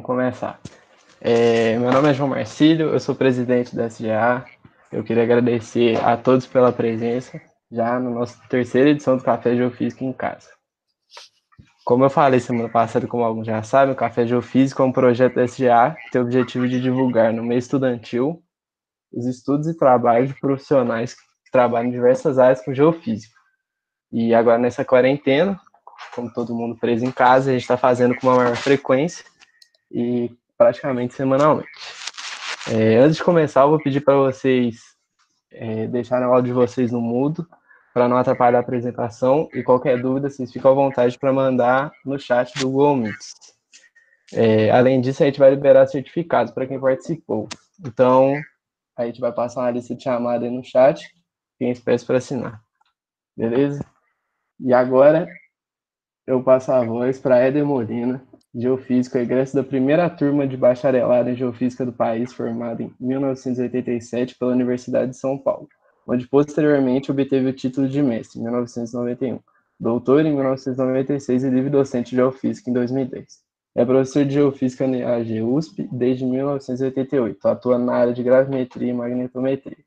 Começar. Meu nome é João Marcílio, eu sou presidente da SGA. Eu queria agradecer a todos pela presença, já na nossa terceira edição do Café Geofísica em Casa. Como eu falei semana passada, como alguns já sabem, o Café Geofísico é um projeto da SGA que tem o objetivo de divulgar no meio estudantil os estudos e trabalhos de profissionais que trabalham em diversas áreas com geofísica. E agora nessa quarentena, como todo mundo preso em casa, a gente está fazendo com uma maior frequência e praticamente semanalmente. Antes de começar, eu vou pedir para vocês deixarem o áudio de vocês no mudo, para não atrapalhar a apresentação, e qualquer dúvida, vocês ficam à vontade para mandar no chat do Google Meets. Além disso, a gente vai liberar certificados para quem participou. Então, a gente vai passar uma lista de chamada aí no chat, quem peço para assinar. Beleza? E agora, eu passo a voz para Éder Molina, geofísico, egresso da primeira turma de bacharelado em geofísica do país, formado em 1987 pela Universidade de São Paulo, onde posteriormente obteve o título de mestre em 1991, doutor em 1996 e livre docente de geofísica em 2010. É professor de geofísica na AGUSP desde 1988, atuando na área de gravimetria e magnetometria.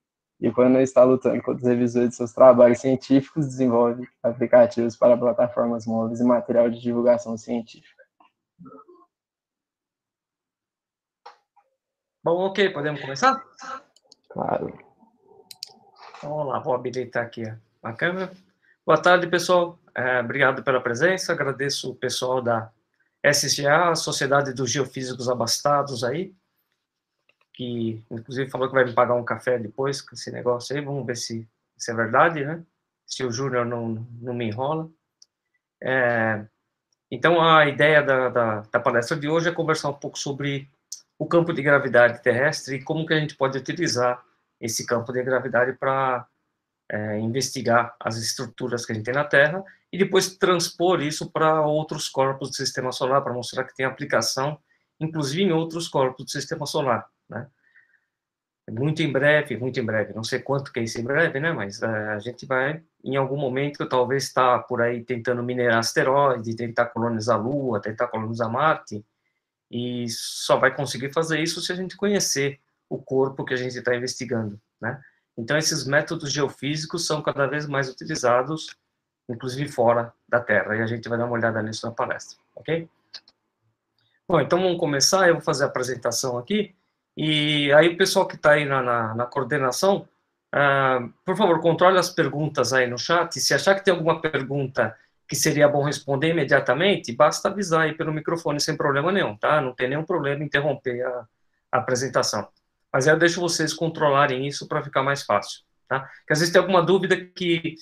E quando está lutando contra os revisores de seus trabalhos científicos, desenvolve aplicativos para plataformas móveis e material de divulgação científica. Bom, ok, podemos começar? Claro. Então, vamos lá, vou habilitar aqui a câmera. Boa tarde, pessoal. Obrigado pela presença, agradeço o pessoal da SGA, a Sociedade dos Geofísicos Abastados aí, que inclusive falou que vai me pagar um café depois com esse negócio aí, vamos ver se é verdade, né? Se o Júnior não me enrola. Então, a ideia da palestra de hoje é conversar um pouco sobre o campo de gravidade terrestre e como que a gente pode utilizar esse campo de gravidade para investigar as estruturas que a gente tem na Terra e depois transpor isso para outros corpos do Sistema Solar, para mostrar que tem aplicação, inclusive em outros corpos do Sistema Solar, né? Muito em breve, não sei quanto que é esse em breve, né, mas a gente vai, em algum momento, talvez estar por aí tentando minerar asteroide, tentar colonizar a Lua, tentar colonizar Marte, e só vai conseguir fazer isso se a gente conhecer o corpo que a gente está investigando, né? Então, esses métodos geofísicos são cada vez mais utilizados, inclusive fora da Terra, e a gente vai dar uma olhada nisso na palestra, ok? Bom, então vamos começar, eu vou fazer a apresentação aqui, e aí o pessoal que está aí na coordenação, por favor, controle as perguntas aí no chat, se achar que tem alguma pergunta que seria bom responder imediatamente, basta avisar aí pelo microfone sem problema nenhum, tá? Não tem nenhum problema em interromper a apresentação. Mas aí eu deixo vocês controlarem isso para ficar mais fácil, tá? Porque às vezes tem alguma dúvida que,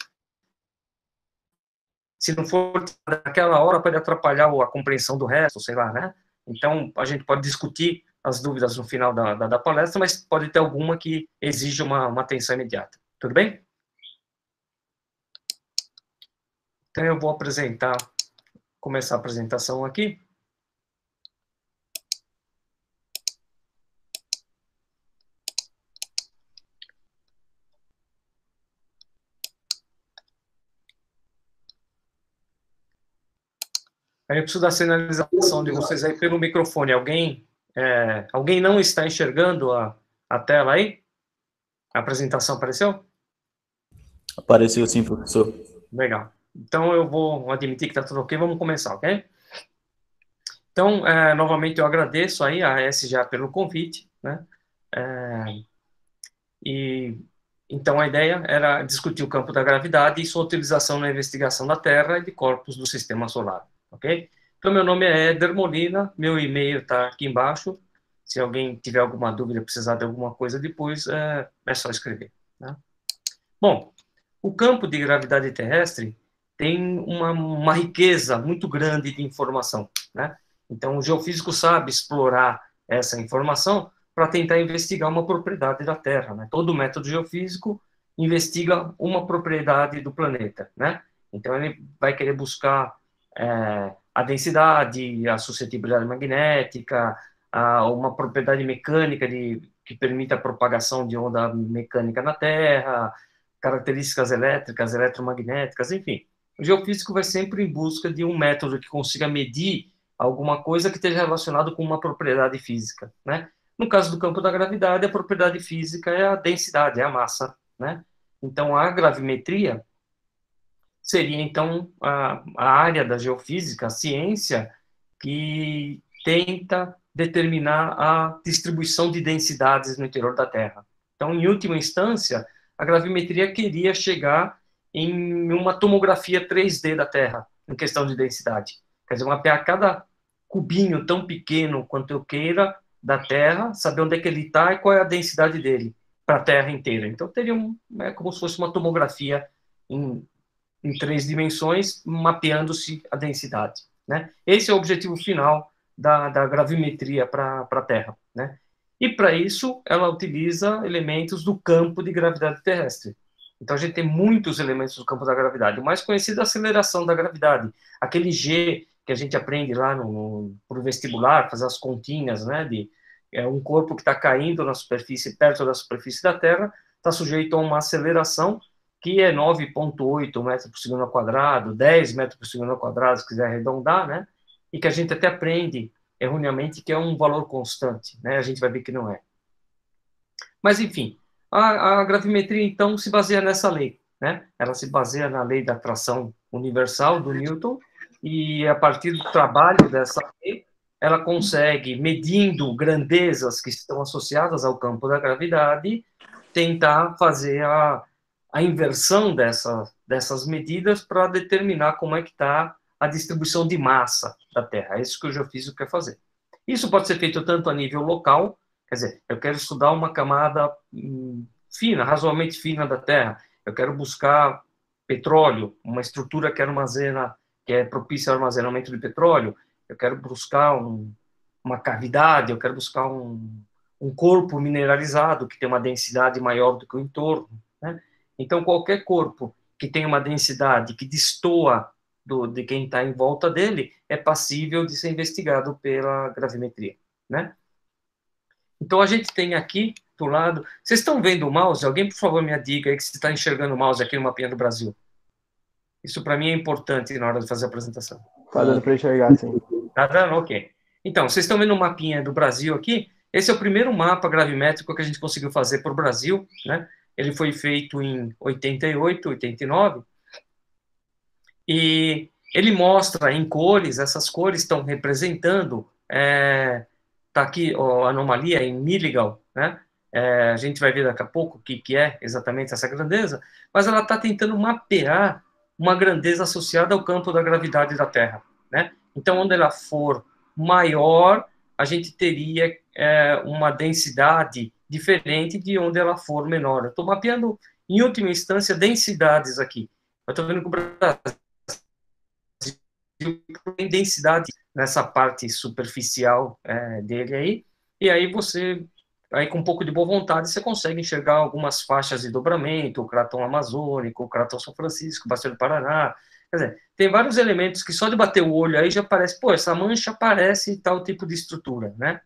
se não for naquela hora, pode atrapalhar a compreensão do resto, sei lá, né? Então, a gente pode discutir as dúvidas no final da palestra, mas pode ter alguma que exija uma atenção imediata. Tudo bem? Então, eu vou começar a apresentação aqui. Aí eu preciso da sinalização de vocês aí pelo microfone. Alguém não está enxergando a tela aí? A apresentação apareceu? Apareceu sim, professor. Legal. Então, eu vou admitir que está tudo ok. Vamos começar, ok? Então, novamente, eu agradeço aí a SGA pelo convite, né? Então, a ideia era discutir o campo da gravidade e sua utilização na investigação da Terra e de corpos do Sistema Solar, ok? Então, meu nome é Éder Molina, meu e-mail está aqui embaixo. Se alguém tiver alguma dúvida, precisar de alguma coisa depois, é só escrever, né? Bom, o campo de gravidade terrestre tem uma riqueza muito grande de informação, né? Então, o geofísico sabe explorar essa informação para tentar investigar uma propriedade da Terra, né? Todo método geofísico investiga uma propriedade do planeta, né? Então, ele vai querer buscar a densidade, a suscetibilidade magnética, uma propriedade mecânica que permita a propagação de onda mecânica na Terra, características elétricas, eletromagnéticas, enfim. O geofísico vai sempre em busca de um método que consiga medir alguma coisa que esteja relacionado com uma propriedade física, né? No caso do campo da gravidade, a propriedade física é a densidade, é a massa, né? Então, a gravimetria seria, então, a área da geofísica, a ciência, que tenta determinar a distribuição de densidades no interior da Terra. Então, em última instância, a gravimetria queria chegar em uma tomografia 3D da Terra, em questão de densidade. Quer dizer, mapear cada cubinho tão pequeno quanto eu queira da Terra, saber onde é que ele está e qual é a densidade dele para a Terra inteira. Então, teria como se fosse uma tomografia em 3 dimensões, mapeando-se a densidade, né? Esse é o objetivo final da gravimetria para a Terra, né? E para isso, ela utiliza elementos do campo de gravidade terrestre. Então, a gente tem muitos elementos do campo da gravidade. O mais conhecido é a aceleração da gravidade, aquele G que a gente aprende lá no vestibular, fazer as continhas, né? Um corpo que está caindo na superfície, perto da superfície da Terra, está sujeito a uma aceleração que é 9,8 metros por segundo ao quadrado, 10 metros por segundo ao quadrado, se quiser arredondar, né? E que a gente até aprende erroneamente que é um valor constante, né? A gente vai ver que não é. Mas, enfim, a gravimetria, então, se baseia nessa lei, né? Ela se baseia na lei da atração universal do Newton, e a partir do trabalho dessa lei, ela consegue, medindo grandezas que estão associadas ao campo da gravidade, tentar fazer a inversão dessas medidas para determinar como é que está a distribuição de massa da Terra. É isso que o geofísico quer fazer. Isso pode ser feito tanto a nível local, quer dizer, eu quero estudar uma camada fina, razoavelmente fina da Terra, eu quero buscar petróleo, uma estrutura que armazena, que é propícia ao armazenamento de petróleo, eu quero buscar uma cavidade, eu quero buscar um corpo mineralizado que tem uma densidade maior do que o entorno, né? Então, qualquer corpo que tenha uma densidade que destoa de quem está em volta dele é passível de ser investigado pela gravimetria, né? Então, a gente tem aqui do lado... Vocês estão vendo o mouse? Alguém, por favor, me diga aí que você está enxergando o mouse aqui no mapinha do Brasil. Isso, para mim, é importante na hora de fazer a apresentação. Tá dando para enxergar, sim. Tá dando? Ok. Então, vocês estão vendo o mapinha do Brasil aqui? Esse é o primeiro mapa gravimétrico que a gente conseguiu fazer para o Brasil, né? Ele foi feito em 88, 89, e ele mostra em cores, essas cores estão representando, tá aqui a anomalia em Milligal, né? A gente vai ver daqui a pouco o que é exatamente essa grandeza, mas ela está tentando mapear uma grandeza associada ao campo da gravidade da Terra, né? Então, onde ela for maior, a gente teria uma densidade diferente de onde ela for menor. Eu estou mapeando, em última instância, densidades aqui. Eu estou vendo que o Brasil tem densidade nessa parte superficial dele aí, e aí você, aí com um pouco de boa vontade, você consegue enxergar algumas faixas de dobramento, o Cratão Amazônico, o Cratão São Francisco, o Bacia do Paraná. Quer dizer, tem vários elementos que só de bater o olho aí já parece, pô, essa mancha parece tal tipo de estrutura, né?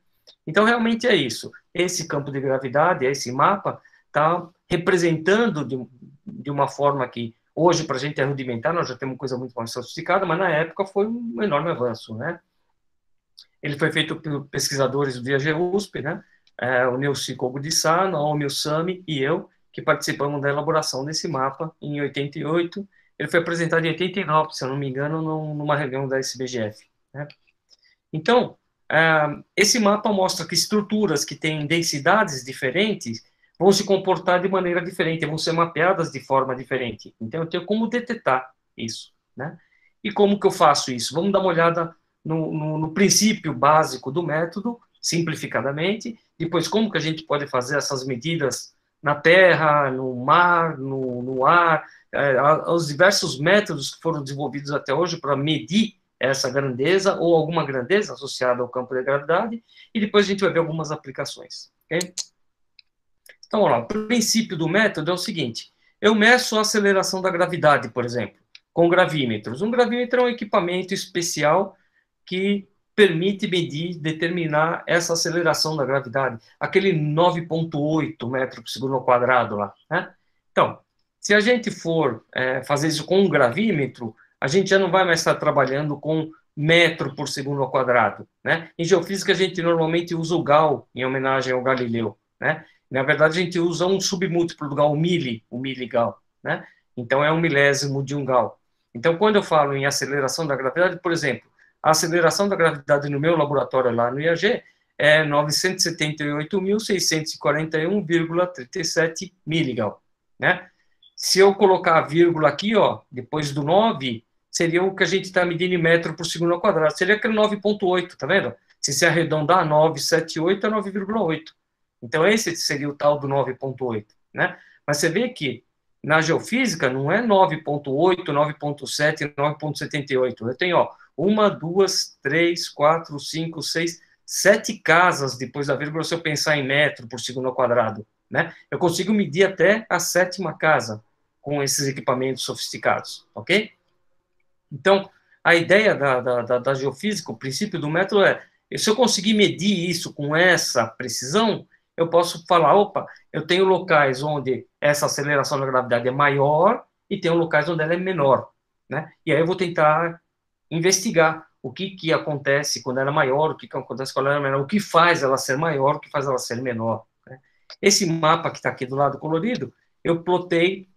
Então, realmente é isso. Esse campo de gravidade, esse mapa, está representando de uma forma que, hoje, para a gente é rudimentar, nós já temos coisa muito mais sofisticada, mas na época foi um enorme avanço, né? Ele foi feito por pesquisadores do IAGE-USP, né? O Neuci Kogo de Sá, Naomi Osami e eu, que participamos da elaboração desse mapa em 88. Ele foi apresentado em 89, se eu não me engano, numa reunião da SBGF, né? Então, esse mapa mostra que estruturas que têm densidades diferentes vão se comportar de maneira diferente, vão ser mapeadas de forma diferente. Então, eu tenho como detectar isso, né? E como que eu faço isso? Vamos dar uma olhada no princípio básico do método, simplificadamente, depois como que a gente pode fazer essas medidas na terra, no mar, no ar, os diversos métodos que foram desenvolvidos até hoje para medir essa grandeza ou alguma grandeza associada ao campo de gravidade, e depois a gente vai ver algumas aplicações, ok? Então, olha lá, o princípio do método é o seguinte: eu meço a aceleração da gravidade, por exemplo, com gravímetros. Um gravímetro é um equipamento especial que permite medir, determinar essa aceleração da gravidade, aquele 9,8 metros por segundo ao quadrado lá, né? Então, se a gente for fazer isso com um gravímetro, a gente já não vai mais estar trabalhando com metro por segundo ao quadrado, né? Em geofísica, a gente normalmente usa o Gauss, em homenagem ao Galileu, né? Na verdade, a gente usa um submúltiplo do Gauss, o milli-Gauss, né? Então, é 1/1000 de um Gauss. Então, quando eu falo em aceleração da gravidade, por exemplo, a aceleração da gravidade no meu laboratório lá no IAG é 978.641,37 miligauss, né? Se eu colocar a vírgula aqui, ó, depois do 9, seria o que a gente está medindo em metro por segundo ao quadrado. Seria aquele 9,8, tá vendo? Se arredondar, 978 é 9,8. Então, esse seria o tal do 9,8, né? Mas você vê que na geofísica não é 9,8, 9,7, 9,78. Eu tenho, ó, 1, 2, 3, 4, 5, 6, 7 casas depois da vírgula, se eu pensar em metro por segundo ao quadrado, né? Eu consigo medir até a 7ª casa com esses equipamentos sofisticados, ok? Então, a ideia da geofísica, o princípio do método é, se eu conseguir medir isso com essa precisão, eu posso falar, opa, eu tenho locais onde essa aceleração da gravidade é maior e tenho locais onde ela é menor, né? E aí eu vou tentar investigar o que acontece quando ela é maior, o que acontece quando ela é menor, o que faz ela ser maior, o que faz ela ser menor, né? Esse mapa que está aqui do lado colorido, eu plotei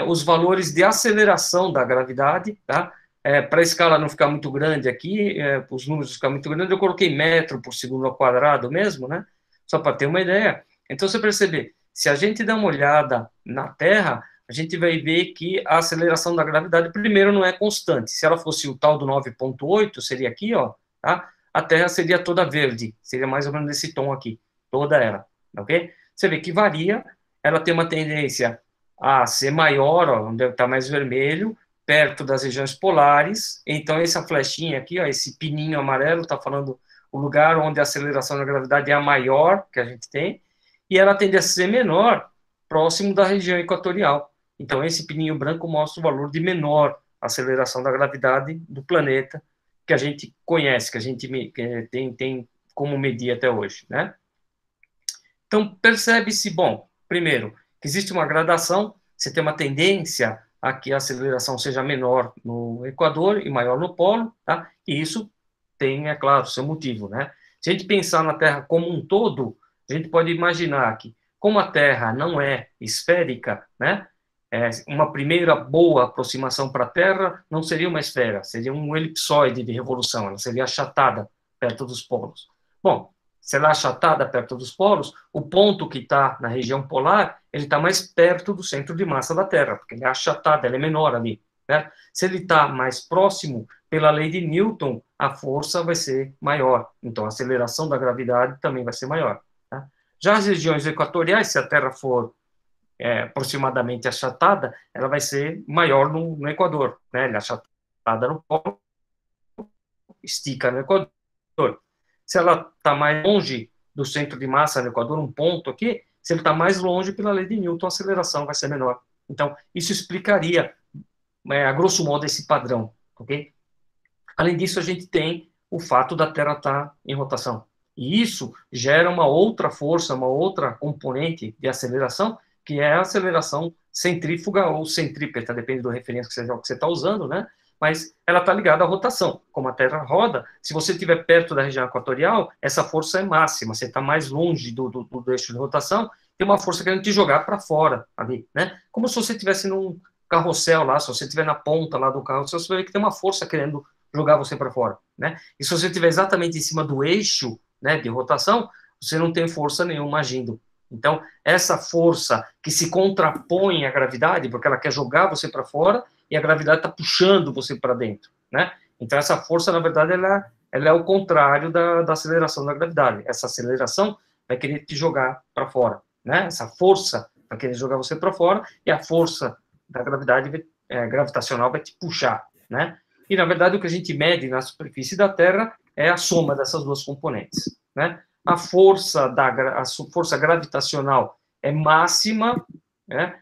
os valores de aceleração da gravidade, tá? Para a escala não ficar muito grande aqui, os números ficarem muito grandes, eu coloquei metro por segundo ao quadrado mesmo, né? Só para ter uma ideia. Então, você perceber, se a gente der uma olhada na Terra, a gente vai ver que a aceleração da gravidade, primeiro, não é constante. Se ela fosse o tal do 9,8, seria aqui, ó, tá? A Terra seria toda verde, seria mais ou menos desse tom aqui, toda ela, ok? Você vê que varia, ela tem uma tendência a ser maior, ó, onde está mais vermelho, perto das regiões polares. Então, essa flechinha aqui, ó, esse pininho amarelo, está falando o lugar onde a aceleração da gravidade é a maior que a gente tem, e ela tende a ser menor próximo da região equatorial. Então, esse pininho branco mostra o valor de menor aceleração da gravidade do planeta que a gente conhece, que a gente tem como medir até hoje, né? Então, percebe-se, bom, primeiro, que existe uma gradação, você tem uma tendência a que a aceleração seja menor no Equador e maior no polo, tá? E isso tem, é claro, seu motivo, né? Se a gente pensar na Terra como um todo, a gente pode imaginar que, como a Terra não é esférica, né? Uma primeira boa aproximação para a Terra não seria uma esfera, seria um elipsoide de revolução, ela seria achatada perto dos polos. Bom, se ela é achatada perto dos polos, o ponto que está na região polar, ele está mais perto do centro de massa da Terra, porque ele é achatado, ele é menor ali, né? Se ele está mais próximo, pela lei de Newton, a força vai ser maior. Então, a aceleração da gravidade também vai ser maior, tá? Já as regiões equatoriais, se a Terra for aproximadamente achatada, ela vai ser maior no Equador, né? Ela é achatada no polo, estica no Equador. Se ela está mais longe do centro de massa no Equador, um ponto aqui, se ele está mais longe, pela lei de Newton, a aceleração vai ser menor. Então, isso explicaria, a grosso modo, esse padrão, ok? Além disso, a gente tem o fato da Terra estar em rotação. E isso gera uma outra força, uma outra componente de aceleração, que é a aceleração centrífuga ou centrípeta, depende do referência que você está usando, né? Mas ela está ligada à rotação. Como a Terra roda, se você estiver perto da região equatorial, essa força é máxima, você está mais longe do eixo de rotação, tem uma força querendo te jogar para fora ali, né? Como se você estivesse num carrossel lá, se você estiver na ponta lá do carrossel, você vai ver que tem uma força querendo jogar você para fora, né? E se você estiver exatamente em cima do eixo, né, de rotação, você não tem força nenhuma agindo. Então, essa força que se contrapõe à gravidade, porque ela quer jogar você para fora, e a gravidade está puxando você para dentro, né? Então, essa força, na verdade, ela é o contrário da aceleração da gravidade. Essa aceleração vai querer te jogar para fora, né? Essa força vai querer jogar você para fora, e a força da gravidade gravitacional vai te puxar, né? E, na verdade, o que a gente mede na superfície da Terra é a soma dessas duas componentes, né? A força gravitacional é máxima, né?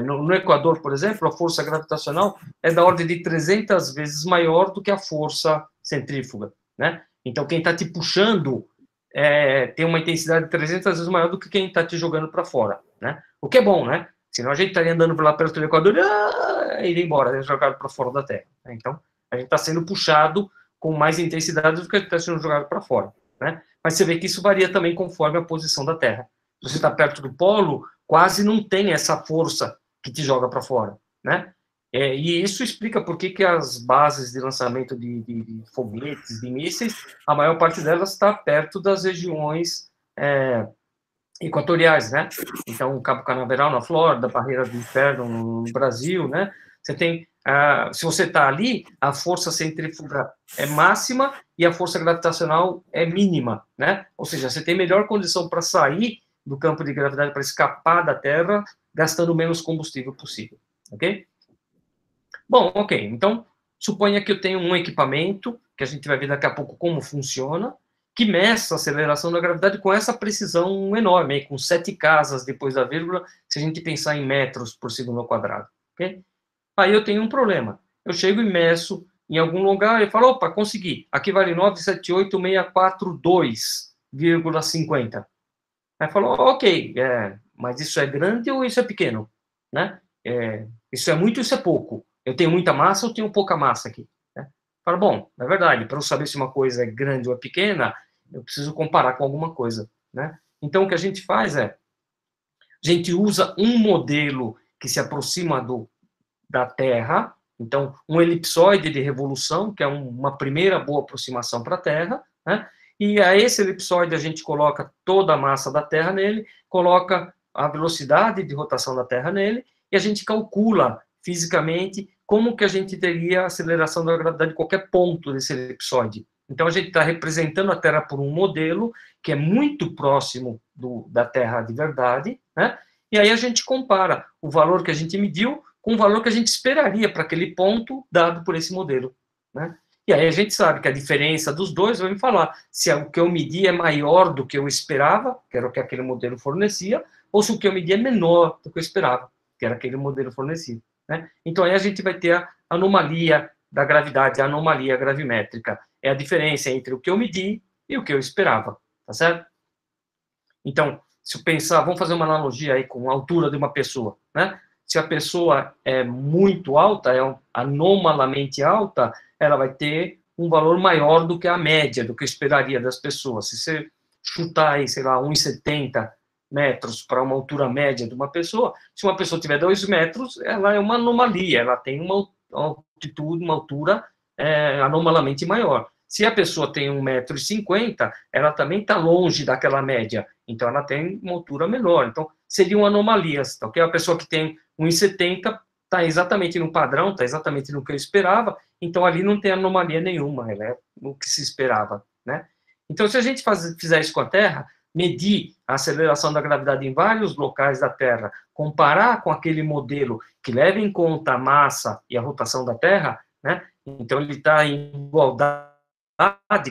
No Equador, por exemplo, a força gravitacional é da ordem de 300 vezes maior do que a força centrífuga, né? Então, quem está te puxando tem uma intensidade 300 vezes maior do que quem está te jogando para fora, né? O que é bom, né? Senão a gente estaria andando lá perto do Equador e iria embora, jogado para fora da Terra, né? Então, a gente está sendo puxado com mais intensidade do que está sendo jogado para fora, né? Mas você vê que isso varia também conforme a posição da Terra. Se você está perto do polo, quase não tem essa força que te joga para fora, né? E isso explica por que as bases de lançamento de foguetes, de mísseis, a maior parte delas está perto das regiões equatoriais, né? Então, o Cabo Canaveral na Flórida, a Barreira do Inferno no Brasil, né? Você tem, se você está ali, a força centrífuga é máxima e a força gravitacional é mínima, né? Ou seja, você tem melhor condição para sair do campo de gravidade, para escapar da Terra, gastando menos combustível possível, ok? Bom, ok. Então, suponha que eu tenho um equipamento, que a gente vai ver daqui a pouco como funciona, que meça a aceleração da gravidade com essa precisão enorme, com 7 casas depois da vírgula, se a gente pensar em metros por segundo ao quadrado, ok? Aí eu tenho um problema. Eu chego e meço em algum lugar e falo, opa, consegui. Aqui vale 978.642,50. Aí falou, ok, mas isso é grande ou isso é pequeno? Né? Isso é muito ou isso é pouco? Eu tenho muita massa ou tenho pouca massa aqui? Né? Fala, bom, na verdade, para eu saber se uma coisa é grande ou é pequena, eu preciso comparar com alguma coisa. Né? Então, o que a gente faz a gente usa um modelo que se aproxima da Terra, então, um elipsoide de revolução, que é uma primeira boa aproximação para a Terra, né? E a esse elipsoide a gente coloca toda a massa da Terra nele, coloca a velocidade de rotação da Terra nele, e a gente calcula fisicamente como que a gente teria a aceleração da gravidade em qualquer ponto desse elipsoide. Então, a gente está representando a Terra por um modelo que é muito próximo da Terra de verdade, né? E aí a gente compara o valor que a gente mediu com o valor que a gente esperaria para aquele ponto dado por esse modelo, né? E aí a gente sabe que a diferença dos dois vai me falar se o que eu medi é maior do que eu esperava, que era o que aquele modelo fornecia, ou se o que eu medi é menor do que eu esperava, que era aquele modelo fornecia, né? Então aí a gente vai ter a anomalia da gravidade, a anomalia gravimétrica. É a diferença entre o que eu medi e o que eu esperava, tá certo? Então, se eu pensar, vamos fazer uma analogia aí com a altura de uma pessoa, né? Se a pessoa é muito alta, é anomalamente alta, ela vai ter um valor maior do que a média, do que eu esperaria das pessoas. Se você chutar aí, sei lá, 1,70 metros para uma altura média de uma pessoa, se uma pessoa tiver 2 metros, ela é uma anomalia, ela tem uma altitude, uma altura anomalamente maior. Se a pessoa tem 1,50 m, ela também está longe daquela média, então ela tem uma altura menor. Então, seriam anomalias, tá ok? A pessoa que tem 1,70 m está exatamente no padrão, está exatamente no que eu esperava, então ali não tem anomalia nenhuma, ela é o que se esperava, né? Então, se a gente fizer isso com a Terra, medir a aceleração da gravidade em vários locais da Terra, comparar com aquele modelo que leva em conta a massa e a rotação da Terra, né? Então ele está em igualdade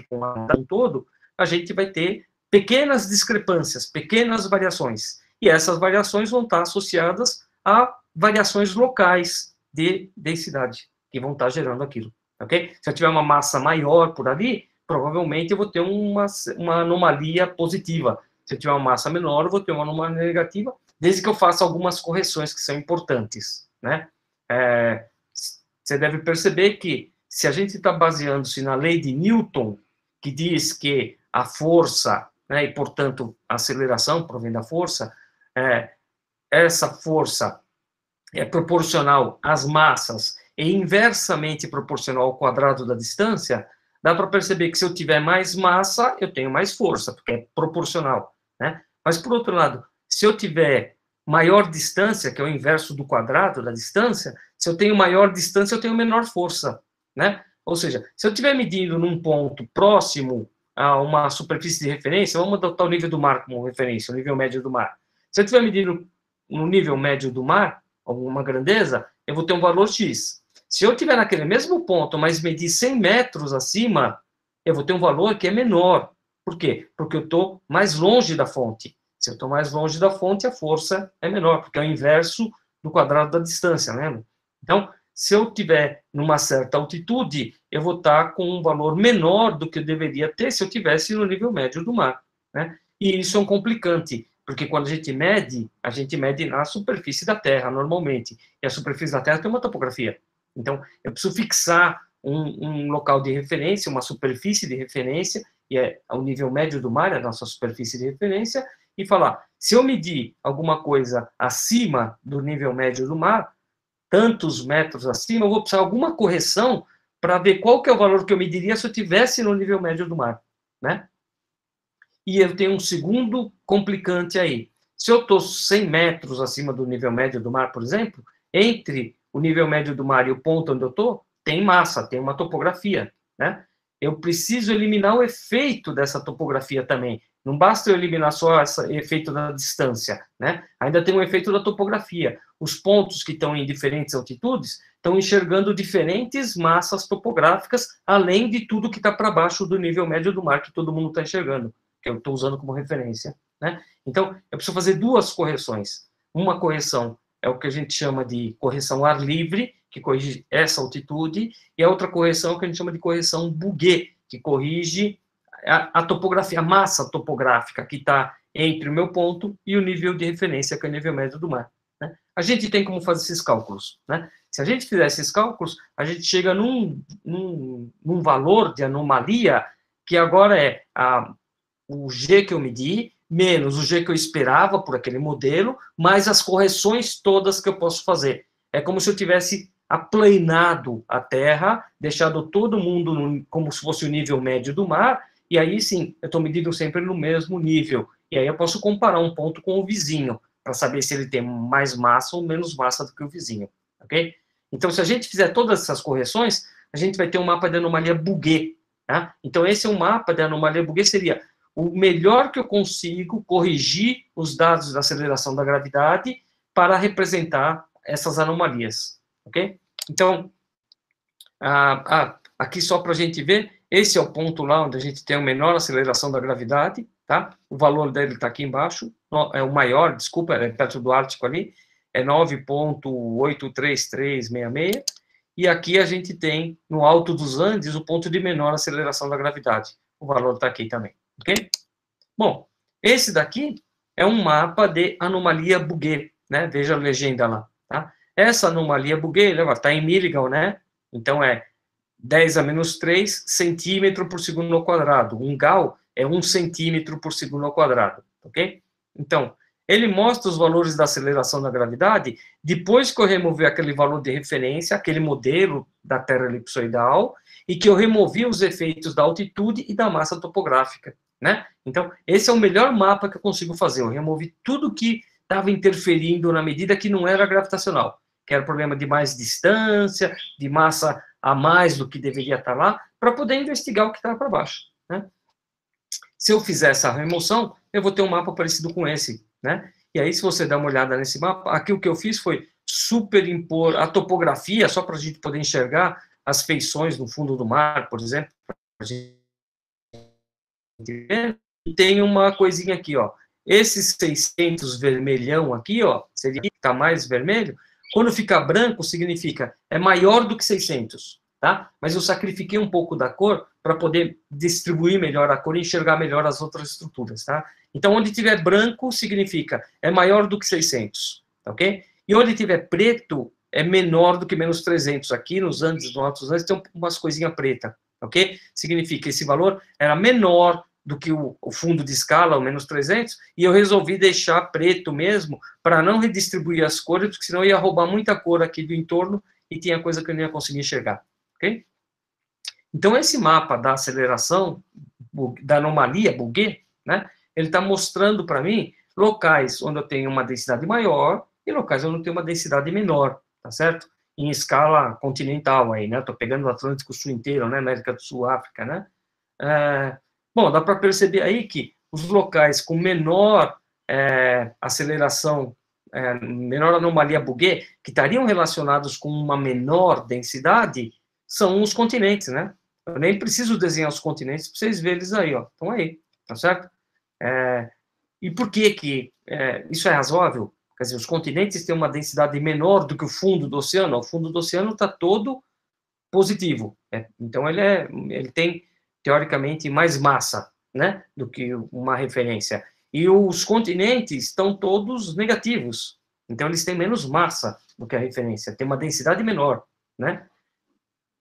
com o todo, a gente vai ter pequenas discrepâncias, pequenas variações. E essas variações vão estar associadas a variações locais de densidade, que vão estar gerando aquilo, ok? Se eu tiver uma massa maior por ali, provavelmente eu vou ter uma anomalia positiva. Se eu tiver uma massa menor, eu vou ter uma anomalia negativa, desde que eu faça algumas correções que são importantes, né? Você deve perceber que, se a gente está baseando-se na lei de Newton, que diz que a força, né, e, portanto, a aceleração provém da força, essa força é proporcional às massas e inversamente proporcional ao quadrado da distância, dá para perceber que se eu tiver mais massa, eu tenho mais força, porque é proporcional, né? Mas, por outro lado, se eu tiver maior distância, que é o inverso do quadrado da distância, se eu tenho maior distância, eu tenho menor força, né? Ou seja, se eu estiver medindo num ponto próximo a uma superfície de referência, vamos adotar o nível do mar como referência, o nível médio do mar. Se eu estiver medindo no nível médio do mar, alguma grandeza, eu vou ter um valor X. Se eu estiver naquele mesmo ponto, mas medir 100 metros acima, eu vou ter um valor que é menor. Por quê? Porque eu estou mais longe da fonte. Se eu estou mais longe da fonte, a força é menor, porque é o inverso do quadrado da distância, né? Então, se eu estiver numa certa altitude, eu vou estar com um valor menor do que eu deveria ter se eu estivesse no nível médio do mar, né? E isso é um complicante, porque quando a gente mede na superfície da Terra, normalmente. E a superfície da Terra tem uma topografia. Então, eu preciso fixar um local de referência, uma superfície de referência, e é o nível médio do mar, é a nossa superfície de referência, e falar, se eu medir alguma coisa acima do nível médio do mar, tantos metros acima, eu vou precisar de alguma correção para ver qual que é o valor que eu mediria se eu estivesse no nível médio do mar, né? E eu tenho um segundo complicante aí. Se eu estou 100 metros acima do nível médio do mar, por exemplo, entre o nível médio do mar e o ponto onde eu estou, tem massa, tem uma topografia, né? Eu preciso eliminar o efeito dessa topografia também. Não basta eu eliminar só esse efeito da distância, né? Ainda tem um efeito da topografia. Os pontos que estão em diferentes altitudes estão enxergando diferentes massas topográficas, além de tudo que está para baixo do nível médio do mar, que todo mundo está enxergando, que eu estou usando como referência, né? Então, eu preciso fazer duas correções. Uma correção é o que a gente chama de correção ar livre, que corrige essa altitude, e a outra correção é o que a gente chama de correção Bouguer, que corrige a topografia, a massa topográfica que está entre o meu ponto e o nível de referência, que é o nível médio do mar, né? A gente tem como fazer esses cálculos, né? Se a gente fizer esses cálculos, a gente chega num valor de anomalia que agora é o G que eu medi, menos o G que eu esperava por aquele modelo, mais as correções todas que eu posso fazer. É como se eu tivesse aplanado a Terra, deixado todo mundo como se fosse o nível médio do mar, e aí sim, eu estou medindo sempre no mesmo nível. E aí eu posso comparar um ponto com o vizinho, para saber se ele tem mais massa ou menos massa do que o vizinho, ok? Então, se a gente fizer todas essas correções, a gente vai ter um mapa de anomalia Bouguer, tá? Então, esse é um mapa de anomalia Bouguer, seria o melhor que eu consigo corrigir os dados da aceleração da gravidade para representar essas anomalias, ok? Então, aqui só para a gente ver, esse é o ponto lá onde a gente tem a menor aceleração da gravidade, tá? O valor dele está aqui embaixo, é o maior, desculpa, é perto do Ártico ali, é 9,83366, e aqui a gente tem, no alto dos Andes, o ponto de menor aceleração da gravidade. O valor está aqui também, ok? Bom, esse daqui é um mapa de anomalia Bouguer, né? Veja a legenda lá, tá? Essa anomalia Bouguer, está em Milligan, né? Então, é 10 a menos 3 centímetro por segundo ao quadrado. Um Gauss é 1 centímetro por segundo ao quadrado, ok? Então, ele mostra os valores da aceleração da gravidade depois que eu remover aquele valor de referência, aquele modelo da Terra elipsoidal, e que eu removi os efeitos da altitude e da massa topográfica, né? Então, esse é o melhor mapa que eu consigo fazer. Eu removi tudo que estava interferindo na medida que não era gravitacional, que era problema de mais distância, de massa a mais do que deveria estar lá, para poder investigar o que estava para baixo, né? Se eu fizer essa remoção, eu vou ter um mapa parecido com esse, né? E aí, se você der uma olhada nesse mapa, aqui o que eu fiz foi superimpor a topografia, só para a gente poder enxergar as feições no fundo do mar, por exemplo, para a gente ver. E tem uma coisinha aqui, ó. Esses 600 vermelhão aqui, ó, seria que está mais vermelho. Quando fica branco, significa é maior do que 600, tá? Mas eu sacrifiquei um pouco da cor para poder distribuir melhor a cor e enxergar melhor as outras estruturas, tá? Então, onde tiver branco, significa é maior do que 600, ok? E onde tiver preto, é menor do que menos 300. Aqui nos Andes, no Altos Andes, tem umas coisinhas pretas, ok? Significa que esse valor era menor do que o fundo de escala, o menos 300, e eu resolvi deixar preto mesmo, para não redistribuir as cores, porque senão eu ia roubar muita cor aqui do entorno, e tinha coisa que eu não ia conseguir enxergar, ok? Então, esse mapa da aceleração, da anomalia Bouguer, né, ele está mostrando para mim locais onde eu tenho uma densidade maior e locais onde eu tenho uma densidade menor, tá certo? Em escala continental aí, né? Estou pegando o Atlântico Sul inteiro, né? América do Sul, África, né? Bom, dá para perceber aí que os locais com menor aceleração, menor anomalia Bouguer, que estariam relacionados com uma menor densidade, são os continentes, né? Eu nem preciso desenhar os continentes para vocês verem eles aí, ó. Estão aí, tá certo? E por que isso é razoável? Quer dizer, os continentes têm uma densidade menor do que o fundo do oceano. O fundo do oceano está todo positivo. Então, ele tem, teoricamente, mais massa, né, do que uma referência. E os continentes estão todos negativos. Então, eles têm menos massa do que a referência. Tem uma densidade menor, né?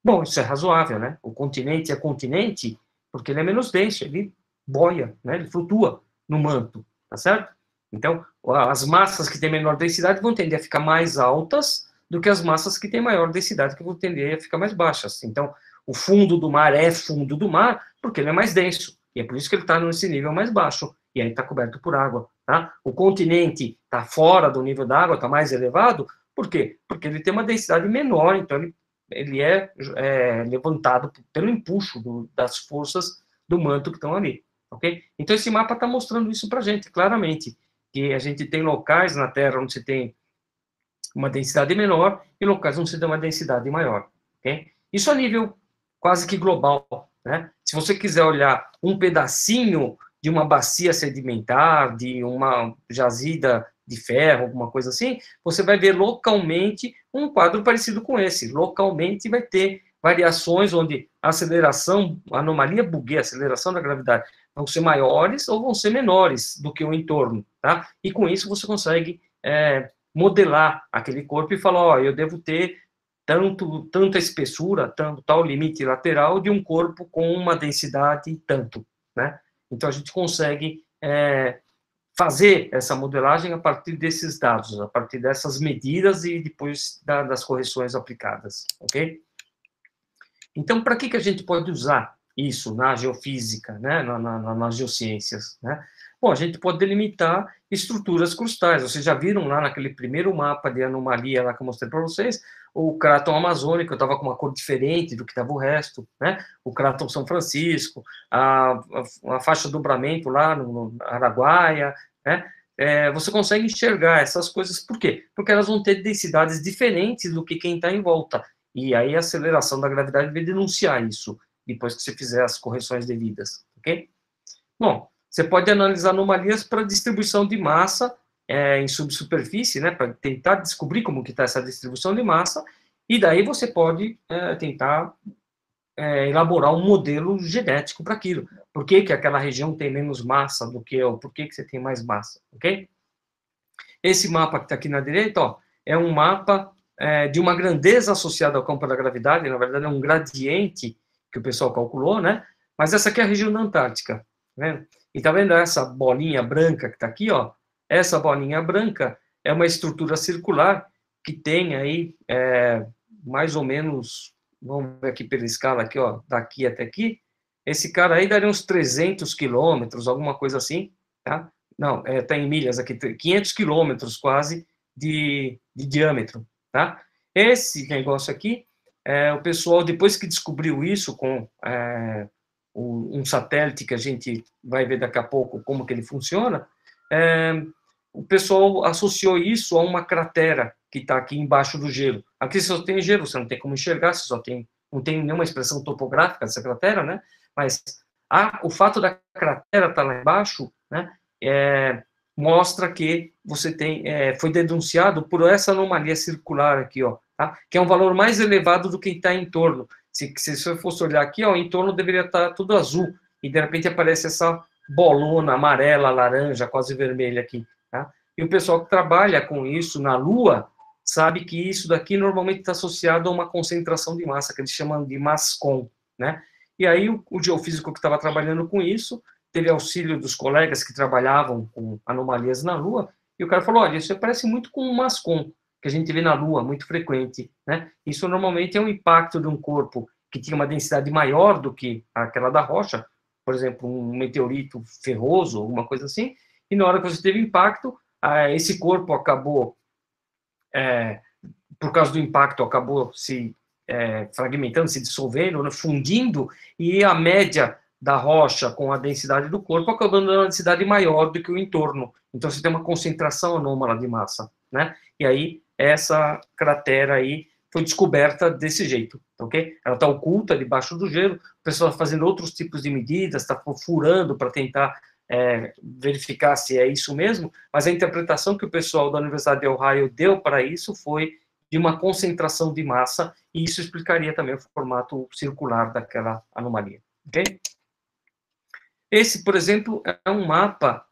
Bom, isso é razoável, né? O continente é continente porque ele é menos denso, ele boia, né? Ele flutua no manto, tá certo? Então, as massas que têm menor densidade vão tender a ficar mais altas do que as massas que têm maior densidade, que vão tender a ficar mais baixas. Então, o fundo do mar é fundo do mar porque ele é mais denso, e é por isso que ele está nesse nível mais baixo, e aí está coberto por água, tá? O continente está fora do nível da água, está mais elevado, por quê? Porque ele tem uma densidade menor, então ele é levantado pelo empuxo das forças do manto que estão ali, ok? Então, esse mapa está mostrando isso para a gente, claramente, que a gente tem locais na Terra onde se tem uma densidade menor e locais onde se tem uma densidade maior, ok? Isso a nível quase que global, né? Se você quiser olhar um pedacinho de uma bacia sedimentar, de uma jazida de ferro, alguma coisa assim, você vai ver localmente um quadro parecido com esse. Localmente vai ter variações onde a aceleração, a anomalia Bouguer, a aceleração da gravidade, vão ser maiores ou vão ser menores do que o entorno, tá? E com isso você consegue modelar aquele corpo e falar, ó, eu devo ter tanta espessura, tal limite lateral de um corpo com uma densidade tanto, né? Então, a gente consegue fazer essa modelagem a partir desses dados, a partir dessas medidas e depois das correções aplicadas, ok? Então, para que a gente pode usar isso na geofísica, né, nas geociências, né? Bom, a gente pode delimitar estruturas crustais. Vocês já viram lá naquele primeiro mapa de anomalia lá que eu mostrei para vocês, o cráton amazônico estava com uma cor diferente do que estava o resto, né? O cráton São Francisco, a faixa de dobramento lá no Araguaia, né? Você consegue enxergar essas coisas, por quê? Porque elas vão ter densidades diferentes do que quem está em volta. E aí a aceleração da gravidade vai denunciar isso, depois que você fizer as correções devidas, ok? Bom, você pode analisar anomalias para distribuição de massa em subsuperfície, né, para tentar descobrir como que está essa distribuição de massa, e daí você pode tentar elaborar um modelo genético para aquilo. Por que que aquela região tem menos massa do que eu? Por que que você tem mais massa, ok? Esse mapa que está aqui na direita, ó, é um mapa de uma grandeza associada ao campo da gravidade, na verdade é um gradiente que o pessoal calculou, né? Mas essa aqui é a região da Antártica, né? E tá vendo essa bolinha branca que está aqui, ó? Essa bolinha branca é uma estrutura circular que tem aí mais ou menos, vamos ver aqui pela escala aqui, ó, daqui até aqui, esse cara aí daria uns 300 quilômetros, alguma coisa assim, tá? Não, está em milhas aqui, 500 quilômetros quase de diâmetro, tá? Esse negócio aqui, o pessoal, depois que descobriu isso com um satélite que a gente vai ver daqui a pouco como que ele funciona, o pessoal associou isso a uma cratera que está aqui embaixo do gelo. Aqui só tem gelo, você não tem como enxergar, você não tem nenhuma expressão topográfica dessa cratera, né? Mas o fato da cratera estar lá embaixo, né, mostra que você foi denunciado por essa anomalia circular aqui, ó, tá? Que é um valor mais elevado do que está em torno. Se você fosse olhar aqui, ó, em torno deveria estar tudo azul, e de repente aparece essa bolona amarela, laranja, quase vermelha aqui, tá? E o pessoal que trabalha com isso na Lua sabe que isso daqui normalmente está associado a uma concentração de massa, que eles chamam de MASCOM, né? E aí o geofísico que estava trabalhando com isso teve auxílio dos colegas que trabalhavam com anomalias na Lua, e o cara falou, olha, isso parece muito com o MASCOM, que a gente vê na Lua, muito frequente, né? Isso normalmente é um impacto de um corpo que tinha uma densidade maior do que aquela da rocha, por exemplo, um meteorito ferroso, alguma coisa assim, e na hora que você teve impacto, esse corpo acabou, por causa do impacto, acabou se fragmentando, se dissolvendo, né, fundindo, e a média da rocha com a densidade do corpo acabando dando uma densidade maior do que o entorno. Então, você tem uma concentração anômala de massa, né? E aí, essa cratera aí foi descoberta desse jeito, ok? Ela está oculta debaixo do gelo, o pessoal está fazendo outros tipos de medidas, está furando para tentar verificar se é isso mesmo, mas a interpretação que o pessoal da Universidade de Ohio deu para isso foi de uma concentração de massa, e isso explicaria também o formato circular daquela anomalia, ok? Esse, por exemplo, é um mapa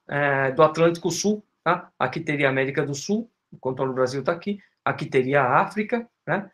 do Atlântico Sul, tá? Aqui teria a América do Sul, enquanto o Brasil está aqui. Aqui teria a África, né?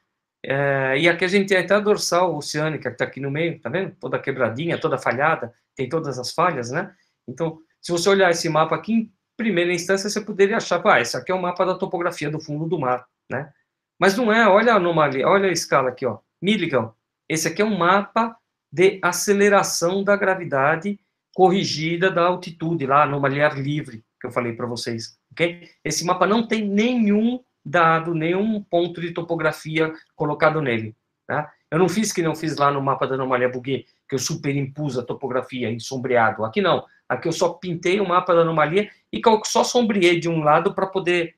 E aqui a gente tem até a dorsal oceânica, que está aqui no meio, tá vendo? Toda quebradinha, toda falhada, tem todas as falhas, né? Então, se você olhar esse mapa aqui, em primeira instância, você poderia achar, esse aqui é o mapa da topografia do fundo do mar, né? Mas não é, olha a anomalia, olha a escala aqui, ó. Milligan, esse aqui é um mapa de aceleração da gravidade corrigida da altitude, lá, anomalia livre, que eu falei para vocês, ok? Esse mapa não tem nenhum dado, nenhum ponto de topografia colocado nele, tá? Eu não fiz que não fiz lá no mapa da anomalia Bouguer, que eu superimpus a topografia em sombreado. Aqui não. Aqui eu só pintei o mapa da anomalia e só sombreei de um lado para poder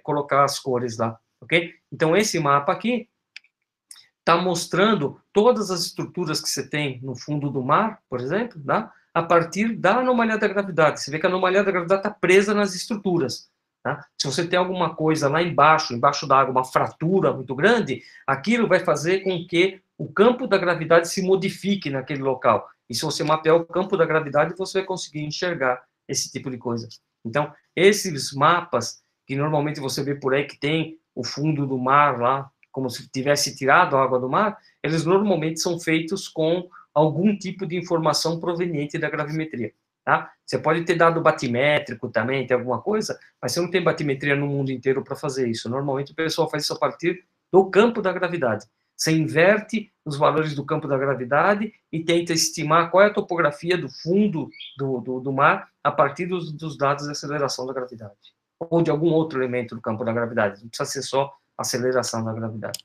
colocar as cores lá, ok? Então, esse mapa aqui está mostrando todas as estruturas que você tem no fundo do mar, por exemplo, tá? A partir da anomalia da gravidade. Você vê que a anomalia da gravidade está presa nas estruturas. Tá? Se você tem alguma coisa lá embaixo da água, uma fratura muito grande, aquilo vai fazer com que o campo da gravidade se modifique naquele local. E se você mapear o campo da gravidade, você vai conseguir enxergar esse tipo de coisa. Então, esses mapas que normalmente você vê por aí, que tem o fundo do mar lá, como se tivesse tirado a água do mar, eles normalmente são feitos com algum tipo de informação proveniente da gravimetria. Tá? Você pode ter dado batimétrico também, tem alguma coisa, mas você não tem batimetria no mundo inteiro para fazer isso. Normalmente o pessoal faz isso a partir do campo da gravidade. Você inverte os valores do campo da gravidade e tenta estimar qual é a topografia do fundo do mar a partir dos dados de aceleração da gravidade. Ou de algum outro elemento do campo da gravidade. Não precisa ser só aceleração da gravidade.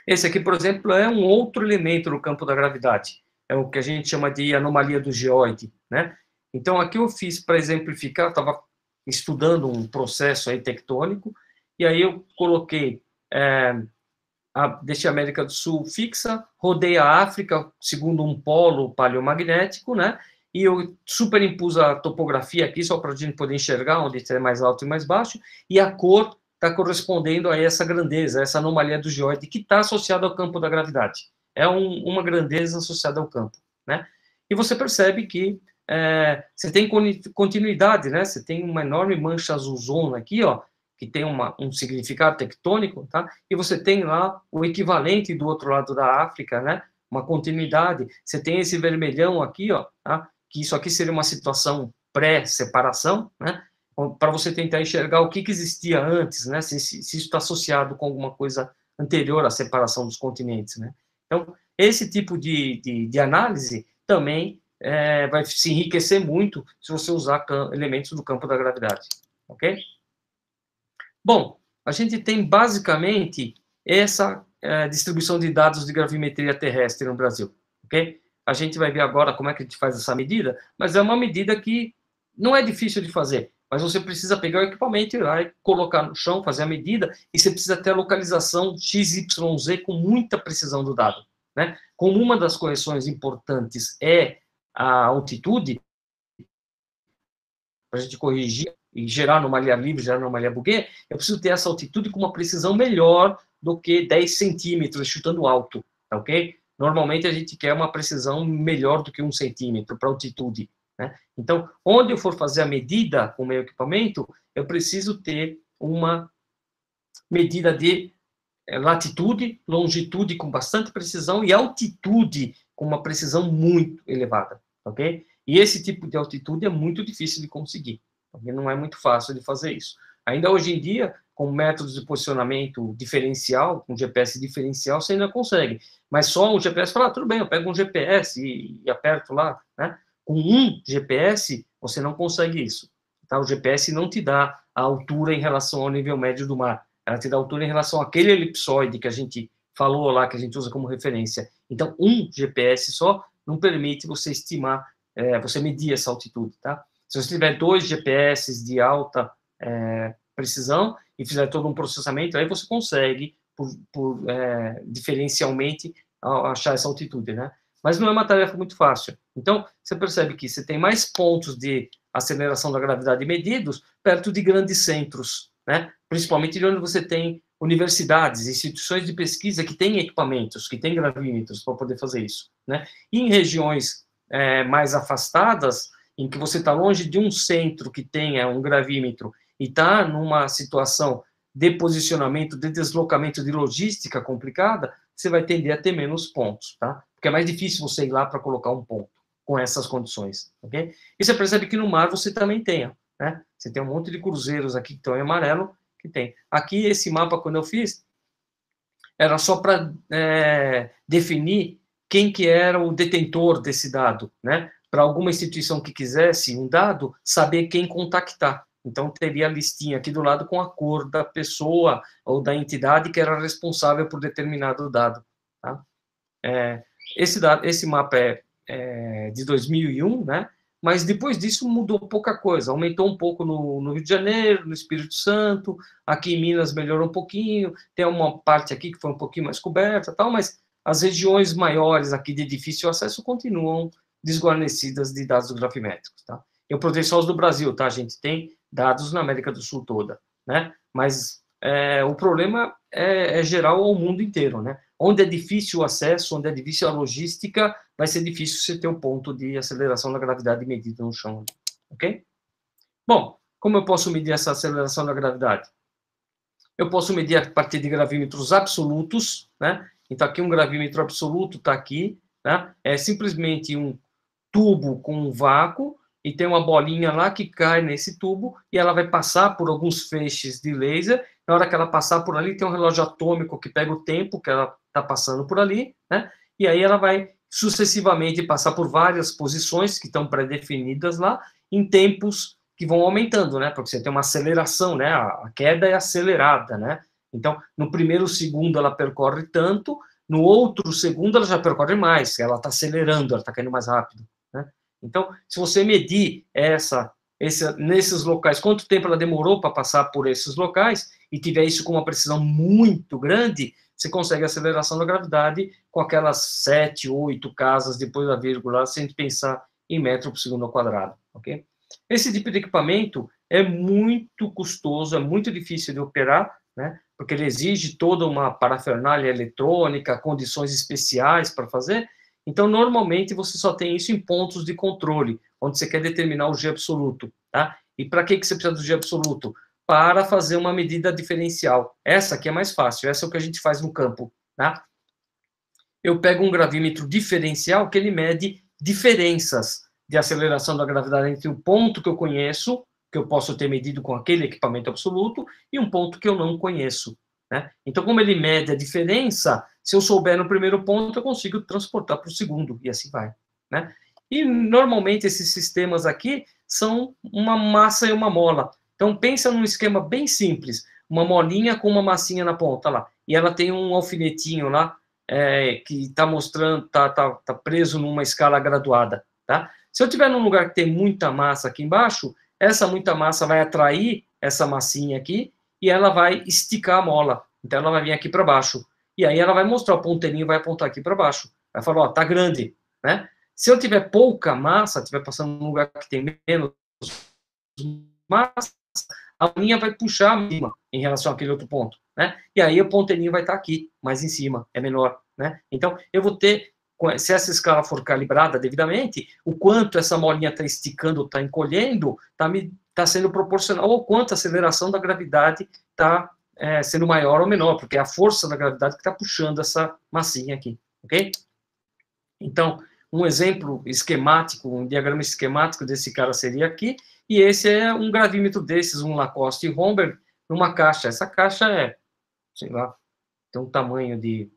Esse aqui, por exemplo, é um outro elemento do campo da gravidade. É o que a gente chama de anomalia do geóide, né? Então, aqui eu fiz para exemplificar, eu estava estudando um processo aí tectônico, e aí eu coloquei, deixei a América do Sul fixa, rodei a África segundo um polo paleomagnético, né? E eu superimpus a topografia aqui, só para a gente poder enxergar onde é mais alto e mais baixo, e a cor está correspondendo a essa grandeza, a essa anomalia do geóide, que está associada ao campo da gravidade. É uma grandeza associada ao campo, né? E você percebe que você tem continuidade, né? Você tem uma enorme mancha azulzona aqui, ó, que tem um significado tectônico, tá? E você tem lá o equivalente do outro lado da África, né? Uma continuidade. Você tem esse vermelhão aqui, ó, tá? Que isso aqui seria uma situação pré-separação, né? Para você tentar enxergar o que existia antes, né? Se isso está associado com alguma coisa anterior à separação dos continentes, né? Então, esse tipo de análise também vai se enriquecer muito se você usar elementos do campo da gravidade, ok? Bom, a gente tem basicamente essa distribuição de dados de gravimetria terrestre no Brasil, ok? A gente vai ver agora como é que a gente faz essa medida, mas é uma medida que não é difícil de fazer, mas você precisa pegar o equipamento e ir lá e colocar no chão, fazer a medida, e você precisa ter a localização XYZ com muita precisão do dado, né? Como uma das correções importantes é a altitude, para a gente corrigir e gerar anomalia livre, gerar anomalia Bouguer, eu preciso ter essa altitude com uma precisão melhor do que 10 centímetros, chutando alto, tá ok? Normalmente a gente quer uma precisão melhor do que 1 centímetro para altitude, né? Então, onde eu for fazer a medida com o meu equipamento, eu preciso ter uma medida de latitude, longitude com bastante precisão e altitude com uma precisão muito elevada, ok? E esse tipo de altitude é muito difícil de conseguir, porque não é muito fácil de fazer isso. Ainda hoje em dia, com métodos de posicionamento diferencial, com GPS diferencial, você ainda consegue. Mas só um GPS, fala, tudo bem, eu pego um GPS e aperto lá, né? Com um GPS, você não consegue isso. Tá? O GPS não te dá a altura em relação ao nível médio do mar. Ela te dá altura em relação àquele elipsoide que a gente falou lá, que a gente usa como referência. Então, um GPS só não permite você estimar, você medir essa altitude, tá? Se você tiver 2 GPS de alta precisão e fizer todo um processamento, aí você consegue, diferencialmente, achar essa altitude, né? Mas não é uma tarefa muito fácil. Então, você percebe que você tem mais pontos de aceleração da gravidade medidos perto de grandes centros, né? Principalmente de onde você tem universidades, instituições de pesquisa que têm equipamentos, que têm gravímetros para poder fazer isso, né? E em regiões mais afastadas, em que você está longe de um centro que tenha um gravímetro e está numa situação de posicionamento, de deslocamento, de logística complicada, você vai tender a ter menos pontos, tá? Porque é mais difícil você ir lá para colocar um ponto com essas condições, ok? E você percebe que no mar você também tem, né? Você tem um monte de cruzeiros aqui que estão em amarelo, que tem. Aqui, esse mapa, quando eu fiz, era só para definir quem que era o detentor desse dado, né? Para alguma instituição que quisesse um dado, saber quem contactar. Então, teria a listinha aqui do lado com a cor da pessoa ou da entidade que era responsável por determinado dado. Tá? Esse mapa é de 2001, né? Mas depois disso mudou pouca coisa. Aumentou um pouco no Rio de Janeiro, no Espírito Santo, aqui em Minas melhorou um pouquinho, tem uma parte aqui que foi um pouquinho mais coberta, tal, mas as regiões maiores aqui de difícil acesso continuam desguarnecidas de dados grafimétricos. Tá? Eu protei só os do Brasil, tá? A gente tem dados na América do Sul toda, né? Mas o problema é geral ao mundo inteiro, né? Onde é difícil o acesso, onde é difícil a logística, vai ser difícil você ter um ponto de aceleração da gravidade medido no chão, ok? Bom, como eu posso medir essa aceleração da gravidade? Eu posso medir a partir de gravímetros absolutos, né? Então, aqui um gravímetro absoluto está aqui, né? É simplesmente um tubo com um vácuo, e tem uma bolinha lá que cai nesse tubo, e ela vai passar por alguns feixes de laser. Na hora que ela passar por ali, tem um relógio atômico que pega o tempo que ela está passando por ali, né? E aí ela vai sucessivamente passar por várias posições que estão pré-definidas lá, em tempos que vão aumentando, né? Porque você tem uma aceleração, né? A queda é acelerada, né? Então, no primeiro segundo ela percorre tanto, no outro segundo ela já percorre mais, ela está acelerando, ela está caindo mais rápido, né? Então, se você medir nesses locais, quanto tempo ela demorou para passar por esses locais, e tiver isso com uma precisão muito grande, você consegue a aceleração da gravidade com aquelas 7, 8 casas depois da vírgula, sem pensar em metro por segundo ao quadrado, ok? Esse tipo de equipamento é muito custoso, é muito difícil de operar, né? Porque ele exige toda uma parafernália eletrônica, condições especiais para fazer. Então, normalmente, você só tem isso em pontos de controle, onde você quer determinar o G absoluto, tá? E para que você precisa do G absoluto? Para fazer uma medida diferencial. Essa aqui é mais fácil, essa é o que a gente faz no campo, tá? Eu pego um gravímetro diferencial que ele mede diferenças de aceleração da gravidade entre o ponto que eu conheço, que eu posso ter medido com aquele equipamento absoluto, e um ponto que eu não conheço, né? Então, como ele mede a diferença, se eu souber no primeiro ponto, eu consigo transportar para o segundo, e assim vai, né? E, normalmente, esses sistemas aqui são uma massa e uma mola. Então, pensa num esquema bem simples, uma molinha com uma massinha na ponta lá, e ela tem um alfinetinho lá, que está mostrando, tá preso numa escala graduada, tá? Se eu estiver num lugar que tem muita massa aqui embaixo, essa muita massa vai atrair essa massinha aqui, e ela vai esticar a mola. Então, ela vai vir aqui para baixo. E aí ela vai mostrar, o ponteirinho vai apontar aqui para baixo. Vai falar, ó, tá grande, né? Se eu tiver pouca massa, estiver passando num lugar que tem menos massa, a linha vai puxar em relação àquele outro ponto, né? E aí o ponteirinho vai estar aqui, mais em cima, é menor, né? Então, eu vou ter, se essa escala for calibrada devidamente, o quanto essa molinha está esticando, está encolhendo, está sendo proporcional ao quanto a aceleração da gravidade está sendo maior ou menor, porque é a força da gravidade que está puxando essa massinha aqui, ok? Então, um exemplo esquemático, um diagrama esquemático desse cara seria aqui, e esse é um gravímetro desses, um Lacoste Homberg, numa caixa. Essa caixa sei lá, tem um tamanho de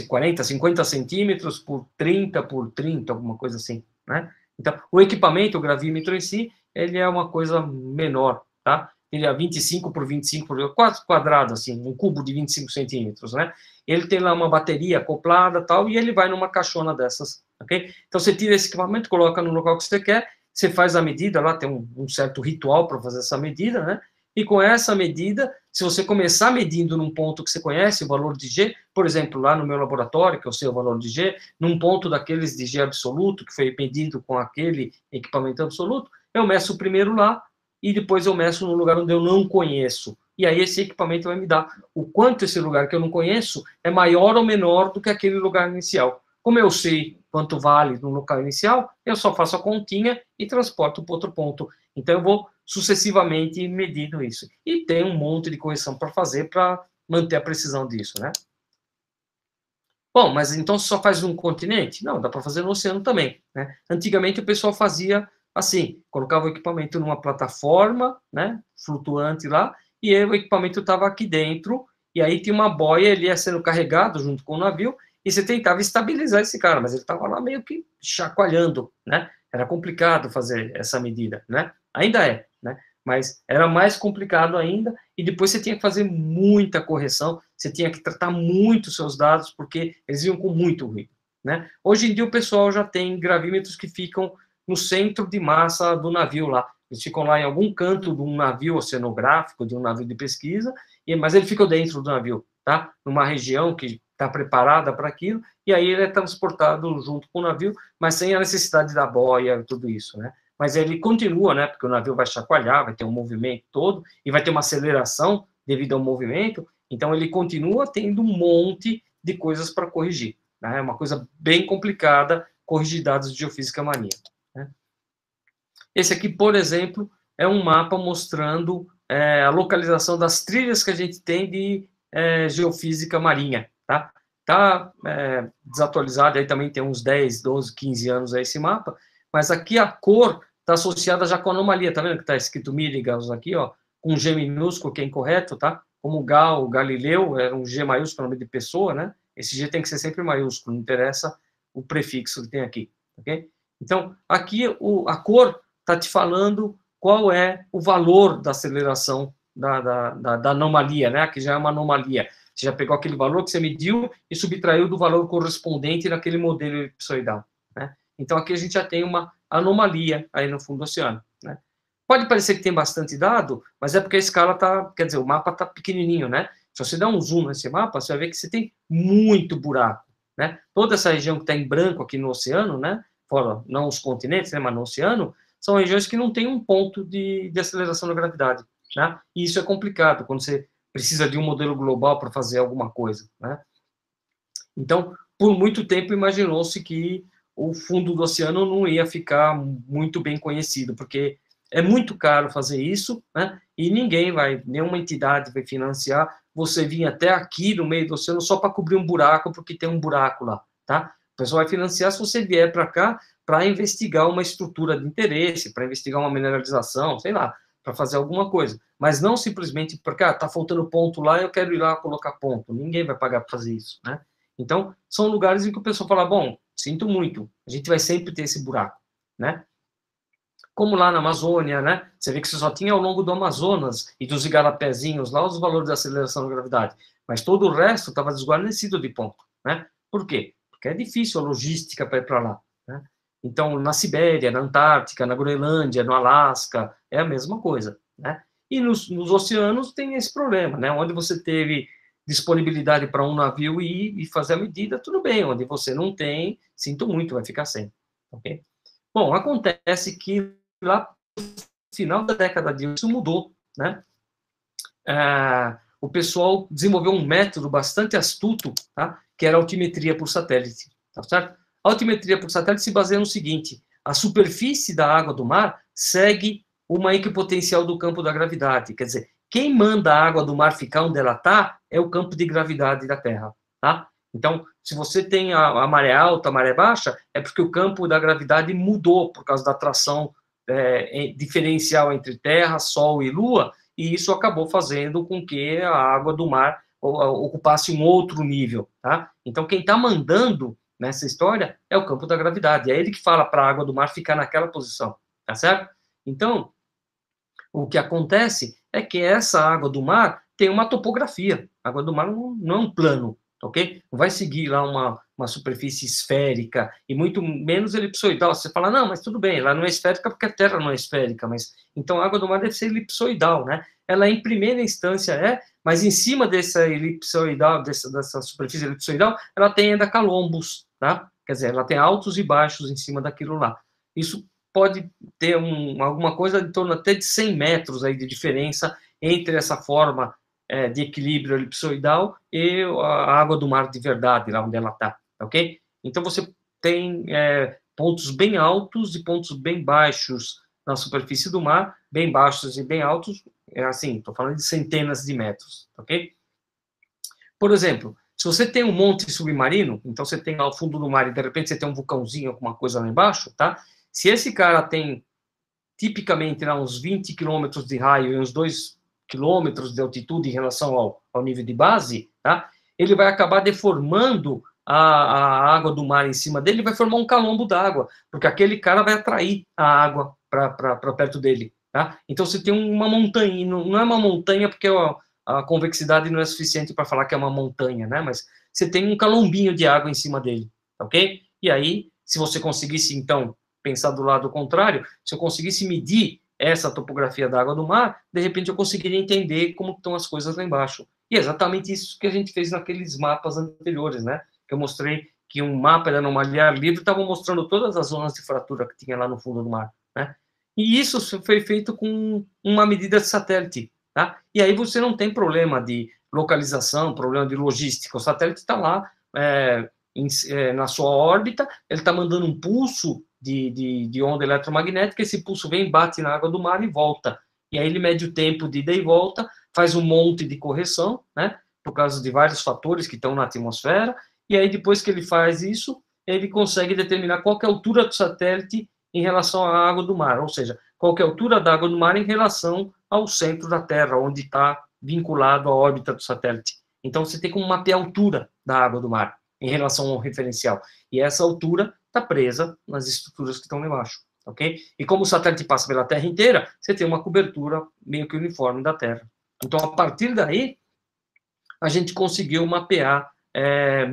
40, 50 centímetros por 30 por 30, alguma coisa assim, né? Então, o equipamento, o gravímetro em si, ele é uma coisa menor, tá? Ele é 25 por 25 por 4 quadrados, assim, um cubo de 25 centímetros, né? Ele tem lá uma bateria acoplada, tal, e ele vai numa caixona dessas, ok? Então, você tira esse equipamento, coloca no local que você quer, você faz a medida, lá tem um certo ritual para fazer essa medida, né? E com essa medida, se você começar medindo num ponto que você conhece, o valor de G, por exemplo, lá no meu laboratório, que eu sei o valor de G, num ponto daqueles de G absoluto, que foi medido com aquele equipamento absoluto, eu meço primeiro lá, e depois eu meço no lugar onde eu não conheço. E aí esse equipamento vai me dar o quanto esse lugar que eu não conheço é maior ou menor do que aquele lugar inicial. Como eu sei quanto vale no local inicial, eu só faço a continha e transporto para outro ponto. Então, eu vou sucessivamente medindo isso. E tem um monte de correção para fazer para manter a precisão disso, né? Bom, mas então só faz um continente? Não, dá para fazer no oceano também, né? Antigamente o pessoal fazia assim, colocava o equipamento numa plataforma, né, flutuante lá, e aí o equipamento estava aqui dentro, e aí tinha uma boia, ele ia sendo carregado junto com o navio, e você tentava estabilizar esse cara, mas ele estava lá meio que chacoalhando, né? Era complicado fazer essa medida, né? Ainda é, né? Mas era mais complicado ainda, e depois você tinha que fazer muita correção, você tinha que tratar muito os seus dados, porque eles iam com muito ruído, né? Hoje em dia o pessoal já tem gravímetros que ficam no centro de massa do navio lá. Eles ficam lá em algum canto de um navio oceanográfico, de um navio de pesquisa, mas ele fica dentro do navio, tá? Numa região que está preparada para aquilo, e aí ele é transportado junto com o navio, mas sem a necessidade da boia e tudo isso, né? Mas ele continua, né? Porque o navio vai chacoalhar, vai ter um movimento todo, e vai ter uma aceleração devido ao movimento, então ele continua tendo um monte de coisas para corrigir, né? É uma coisa bem complicada corrigir dados de geofísica marinha. Esse aqui, por exemplo, é um mapa mostrando a localização das trilhas que a gente tem de geofísica marinha, tá? Tá desatualizado, aí também tem uns 10, 12, 15 anos aí esse mapa, mas aqui a cor está associada já com a anomalia, tá vendo que está escrito Miligas aqui, ó, com G minúsculo, que é incorreto, tá? Como o Galileu, era um G maiúsculo, nome de pessoa, né? Esse G tem que ser sempre maiúsculo, não interessa o prefixo que tem aqui, ok? Então, aqui a cor está te falando qual é o valor da aceleração da anomalia, né? Que já é uma anomalia. Você já pegou aquele valor que você mediu e subtraiu do valor correspondente naquele modelo elipsoidal, né? Então, aqui a gente já tem uma anomalia aí no fundo do oceano, né? Pode parecer que tem bastante dado, mas é porque a escala está, quer dizer, o mapa está pequenininho, né? Se você dá um zoom nesse mapa, você vai ver que você tem muito buraco, né? Toda essa região que está em branco aqui no oceano, né? Fora, não os continentes, né? Mas no oceano, são regiões que não têm um ponto de aceleração da gravidade, né? E isso é complicado quando você precisa de um modelo global para fazer alguma coisa, né? Então, por muito tempo imaginou-se que o fundo do oceano não ia ficar muito bem conhecido, porque é muito caro fazer isso, né? E ninguém vai, nenhuma entidade vai financiar você vir até aqui no meio do oceano só para cobrir um buraco, porque tem um buraco lá, tá? O pessoal vai financiar se você vier para cá para investigar uma estrutura de interesse, para investigar uma mineralização, sei lá, para fazer alguma coisa. Mas não simplesmente porque está faltando ponto lá, eu quero ir lá colocar ponto. Ninguém vai pagar para fazer isso, né? Então, são lugares em que o pessoal fala, bom, sinto muito, a gente vai sempre ter esse buraco, né? Como lá na Amazônia, né? Você vê que você só tinha ao longo do Amazonas e dos igarapézinhos lá os valores da aceleração da gravidade, mas todo o resto estava desguarnecido de ponto, né? Por quê? Porque é difícil a logística para ir para lá, né? Então, na Sibéria, na Antártica, na Groenlândia, no Alasca, é a mesma coisa, né? E nos oceanos tem esse problema, né? Onde você teve disponibilidade para um navio ir e fazer a medida, tudo bem. Onde você não tem, sinto muito, vai ficar sem, ok? Bom, acontece que lá no final da década de 80, isso mudou, né? O pessoal desenvolveu um método bastante astuto, tá? Que era a altimetria por satélite, tá certo? A altimetria por satélite se baseia no seguinte: a superfície da água do mar segue uma equipotencial do campo da gravidade, quer dizer, quem manda a água do mar ficar onde ela está é o campo de gravidade da Terra, tá? Então, se você tem a maré alta, a maré baixa, é porque o campo da gravidade mudou por causa da atração diferencial entre Terra, Sol e Lua, e isso acabou fazendo com que a água do mar ocupasse um outro nível, tá? Então, quem está mandando nessa história é o campo da gravidade, é ele que fala para a água do mar ficar naquela posição, tá certo? Então, o que acontece é que essa água do mar tem uma topografia, a água do mar não é um plano, ok? Não vai seguir lá uma superfície esférica, e muito menos elipsoidal. Você fala, não, mas tudo bem, ela não é esférica porque a Terra não é esférica, mas então a água do mar deve ser elipsoidal, né? Ela, em primeira instância, mas em cima dessa elipsoidal, dessa superfície elipsoidal, ela tem ainda calombos, tá? Quer dizer, ela tem altos e baixos em cima daquilo lá. Isso pode ter alguma coisa em torno até de 100 metros aí de diferença entre essa forma de equilíbrio elipsoidal e a água do mar de verdade, lá onde ela está, ok? Então, você tem pontos bem altos e pontos bem baixos na superfície do mar, bem baixos e bem altos, assim, estou falando de centenas de metros, ok? Por exemplo, se você tem um monte submarino, então você tem lá o fundo do mar e de repente você tem um vulcãozinho, alguma coisa lá embaixo, tá? Se esse cara tem, tipicamente, lá, uns 20 quilômetros de raio e uns 2 quilômetros de altitude em relação ao nível de base, tá? Ele vai acabar deformando a água do mar em cima dele e vai formar um calombo d'água, porque aquele cara vai atrair a água para perto dele, tá? Então você tem uma montanha, não é uma montanha porque a convexidade não é suficiente para falar que é uma montanha, né? Mas você tem um calombinho de água em cima dele, ok? E aí, se você conseguisse, então, pensar do lado contrário, se eu conseguisse medir essa topografia da água do mar, de repente eu conseguiria entender como estão as coisas lá embaixo. E é exatamente isso que a gente fez naqueles mapas anteriores, né? Que eu mostrei que um mapa era no mar livre, estava mostrando todas as zonas de fratura que tinha lá no fundo do mar, né? E isso foi feito com uma medida de satélite, tá? E aí você não tem problema de localização, problema de logística. O satélite está lá na sua órbita, ele está mandando um pulso de onda eletromagnética, esse pulso vem, bate na água do mar e volta. E aí ele mede o tempo de ida e volta, faz um monte de correção, né? Por causa de vários fatores que estão na atmosfera, e aí depois que ele faz isso, ele consegue determinar qual que é a altura do satélite em relação à água do mar, ou seja, qual que é a altura da água do mar em relação ao centro da Terra, onde está vinculado à órbita do satélite. Então, você tem como mapear a altura da água do mar em relação ao referencial. E essa altura está presa nas estruturas que estão lá embaixo, ok? E como o satélite passa pela Terra inteira, você tem uma cobertura meio que uniforme da Terra. Então, a partir daí, a gente conseguiu mapear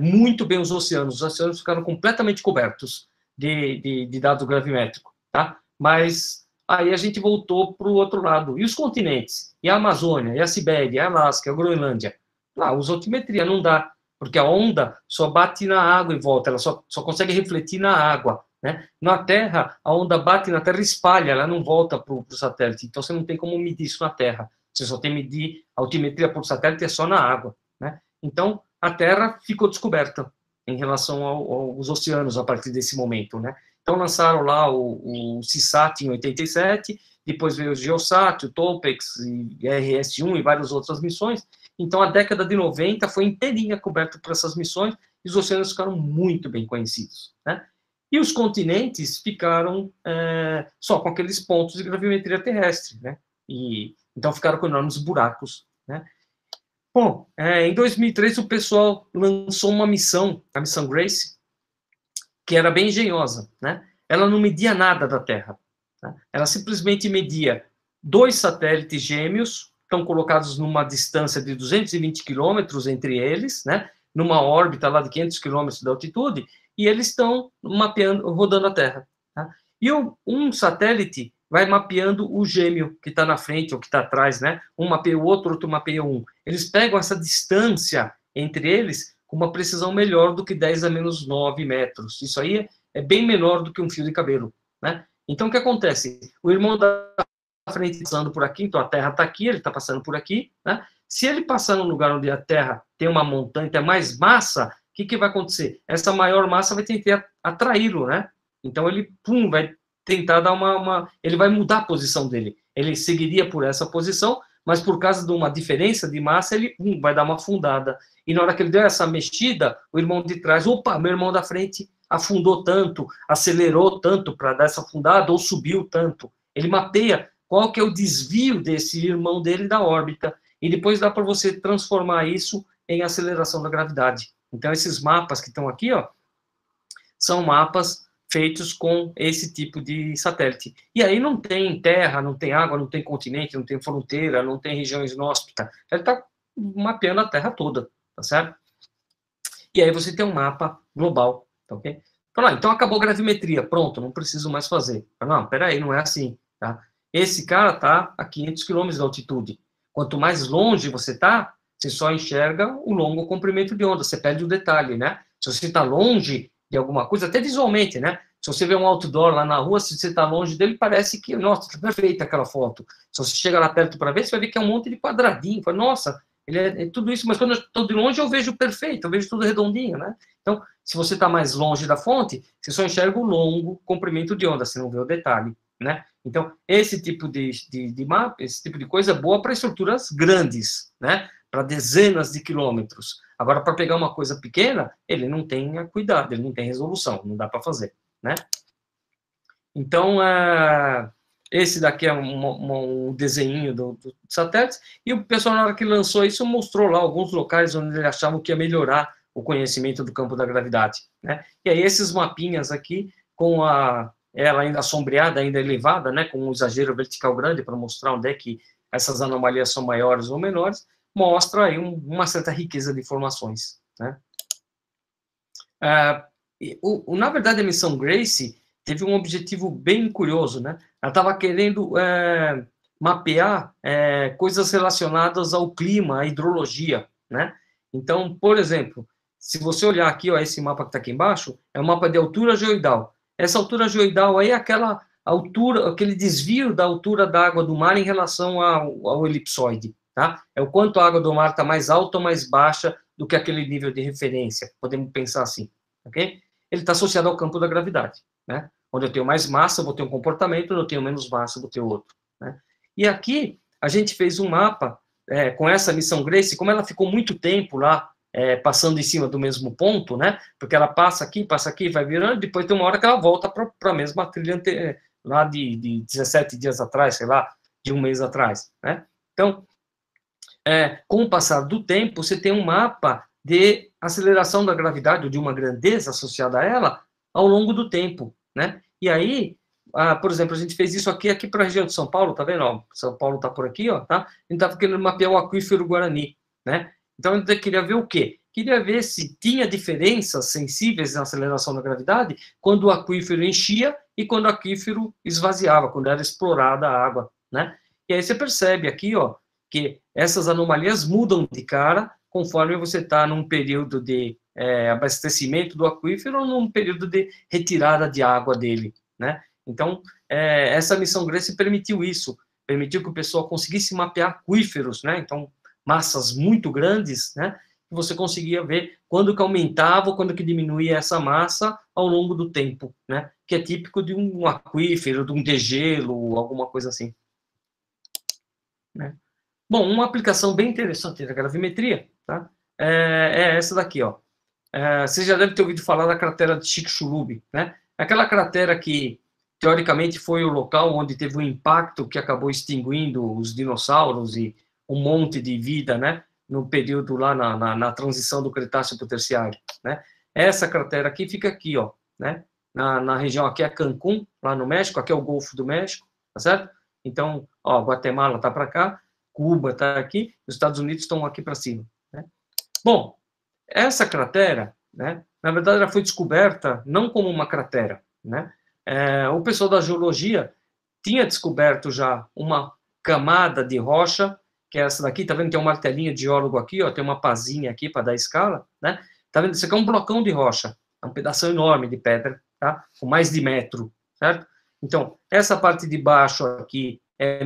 muito bem os oceanos. Os oceanos ficaram completamente cobertos de dados gravimétricos, tá? Mas aí a gente voltou para o outro lado. E os continentes? E a Amazônia, e a Sibéria, e a Alasca, e a Groenlândia? Lá, usa altimetria, não dá, porque a onda só bate na água e volta, ela só consegue refletir na água, né? Na Terra, a onda bate na Terra e espalha, ela não volta para o satélite, então você não tem como medir isso na Terra, você só tem que medir a altimetria por satélite é só na água, né? Então, a Terra ficou descoberta em relação aos oceanos a partir desse momento, né? Então, lançaram lá o CISAT em 87, depois veio o GeoSat, o TOPEX, e RS-1 e várias outras missões. Então, a década de 90 foi inteirinha coberta por essas missões e os oceanos ficaram muito bem conhecidos, né? E os continentes ficaram só com aqueles pontos de gravimetria terrestre, né? E, então, ficaram com enormes buracos, né? Bom, em 2003 o pessoal lançou uma missão, a missão Grace, que era bem engenhosa, né? Ela não media nada da Terra, né? Ela simplesmente media 2 satélites gêmeos, estão colocados numa distância de 220 quilômetros entre eles, né? Numa órbita lá de 500 quilômetros de altitude, e eles estão mapeando, rodando a Terra, tá? E um satélite vai mapeando o gêmeo que está na frente ou que está atrás, né? Um mapeia o outro, outro mapeia um. Eles pegam essa distância entre eles com uma precisão melhor do que 10 a menos 9 metros. Isso aí é bem menor do que um fio de cabelo, né? Então, o que acontece? O irmão da frente passando por aqui, então a Terra está aqui, ele está passando por aqui, né? Se ele passar num lugar onde a Terra tem uma montanha, tem mais massa, o que vai acontecer? Essa maior massa vai tentar atraí-lo, né? Então, ele, vai tentar dar ele vai mudar a posição dele. Ele seguiria por essa posição, mas por causa de uma diferença de massa, ele vai dar uma afundada. E na hora que ele deu essa mexida, o irmão de trás, opa, meu irmão da frente afundou tanto, acelerou tanto para dar essa afundada, ou subiu tanto. Ele mapeia qual que é o desvio desse irmão dele da órbita, e depois dá para você transformar isso em aceleração da gravidade. Então, esses mapas que estão aqui, ó, são mapas feitos com esse tipo de satélite. E aí não tem terra, não tem água, não tem continente, não tem fronteira, não tem regiões inóspitas. Ele está mapeando a Terra toda, tá certo? E aí você tem um mapa global, tá ok? Então acabou a gravimetria, pronto, não preciso mais fazer. Não, peraí, não é assim, tá? Esse cara está a 500 km de altitude. Quanto mais longe você está, você só enxerga o longo comprimento de onda, você perde o detalhe, né? Se você está longe de alguma coisa, até visualmente, né? Se você vê um outdoor lá na rua, se você está longe dele, parece que, nossa, está perfeita aquela foto. Se você chega lá perto para ver, você vai ver que é um monte de quadradinho. Fala, nossa, ele é tudo isso, mas quando eu estou de longe eu vejo perfeito, eu vejo tudo redondinho, né? Então, se você está mais longe da fonte, você só enxerga o longo comprimento de onda, você não vê o detalhe, né? Então, esse tipo de mapa, esse tipo de coisa é boa para estruturas grandes, né? Para dezenas de quilômetros. Agora, para pegar uma coisa pequena, ele não tem cuidado, ele não tem resolução, não dá para fazer, né? Então, esse daqui é um desenho do satélite, e o pessoal, na hora que lançou isso, mostrou lá alguns locais onde eles achavam que ia melhorar o conhecimento do campo da gravidade, né? E aí, esses mapinhas aqui, com ela ainda sombreada, ainda elevada, né, com um exagero vertical grande, para mostrar onde é que essas anomalias são maiores ou menores, mostra aí uma certa riqueza de informações, né? Na verdade, a missão Grace teve um objetivo bem curioso, né? Ela estava querendo mapear coisas relacionadas ao clima, à hidrologia, né? Então, por exemplo, se você olhar aqui, ó, esse mapa que está aqui embaixo, é um mapa de altura geoidal. Essa altura geoidal aí é aquela altura, aquele desvio da altura da água do mar em relação ao elipsoide, tá? É o quanto a água do mar está mais alta ou mais baixa do que aquele nível de referência, podemos pensar assim, ok? Ele está associado ao campo da gravidade, né? Onde eu tenho mais massa, eu vou ter um comportamento, onde eu tenho menos massa, eu vou ter outro, né? E aqui, a gente fez um mapa com essa missão Grace, como ela ficou muito tempo lá, passando em cima do mesmo ponto, né? Porque ela passa aqui, vai virando, depois tem uma hora que ela volta para a mesma trilha lá de 17 dias atrás, sei lá, de um mês atrás, né? Então, com o passar do tempo, você tem um mapa de aceleração da gravidade, ou de uma grandeza associada a ela, ao longo do tempo, né? E aí, por exemplo, a gente fez isso aqui para a região de São Paulo, tá vendo? Ó, São Paulo está por aqui, ó, tá? A gente estava querendo mapear o aquífero Guarani, né? Então, a gente queria ver o quê? Queria ver se tinha diferenças sensíveis na aceleração da gravidade quando o aquífero enchia e quando o aquífero esvaziava, quando era explorada a água, né? E aí você percebe aqui, ó, que essas anomalias mudam de cara conforme você está num período de abastecimento do aquífero ou num período de retirada de água dele, né? Então, essa missão Grace permitiu isso, permitiu que o pessoal conseguisse mapear aquíferos, né? Então, massas muito grandes, né? E você conseguia ver quando que aumentava ou quando que diminuía essa massa ao longo do tempo, né? Que é típico de um aquífero, de um degelo, alguma coisa assim, né? Bom, uma aplicação bem interessante da gravimetria, tá? É essa daqui, ó. Você já deve ter ouvido falar da cratera de Chicxulub, né? Aquela cratera que, teoricamente, foi o local onde teve um impacto que acabou extinguindo os dinossauros e um monte de vida, né? No período lá, na transição do Cretáceo para o Terciário, né? Essa cratera aqui fica aqui, ó, né? Na região aqui é Cancún, lá no México, aqui é o Golfo do México, tá certo? Então, ó, Guatemala está para cá, Cuba está aqui, os Estados Unidos estão aqui para cima, né? Bom, essa cratera, né, na verdade, ela foi descoberta não como uma cratera, né? O pessoal da geologia tinha descoberto já uma camada de rocha, que é essa daqui, tá vendo? Tem um martelinho de geólogo aqui, ó, tem uma pazinha aqui para dar escala, né? Tá vendo? Isso aqui é um blocão de rocha, é um pedaço enorme de pedra, tá? Com mais de metro, certo? Então, essa parte de baixo aqui é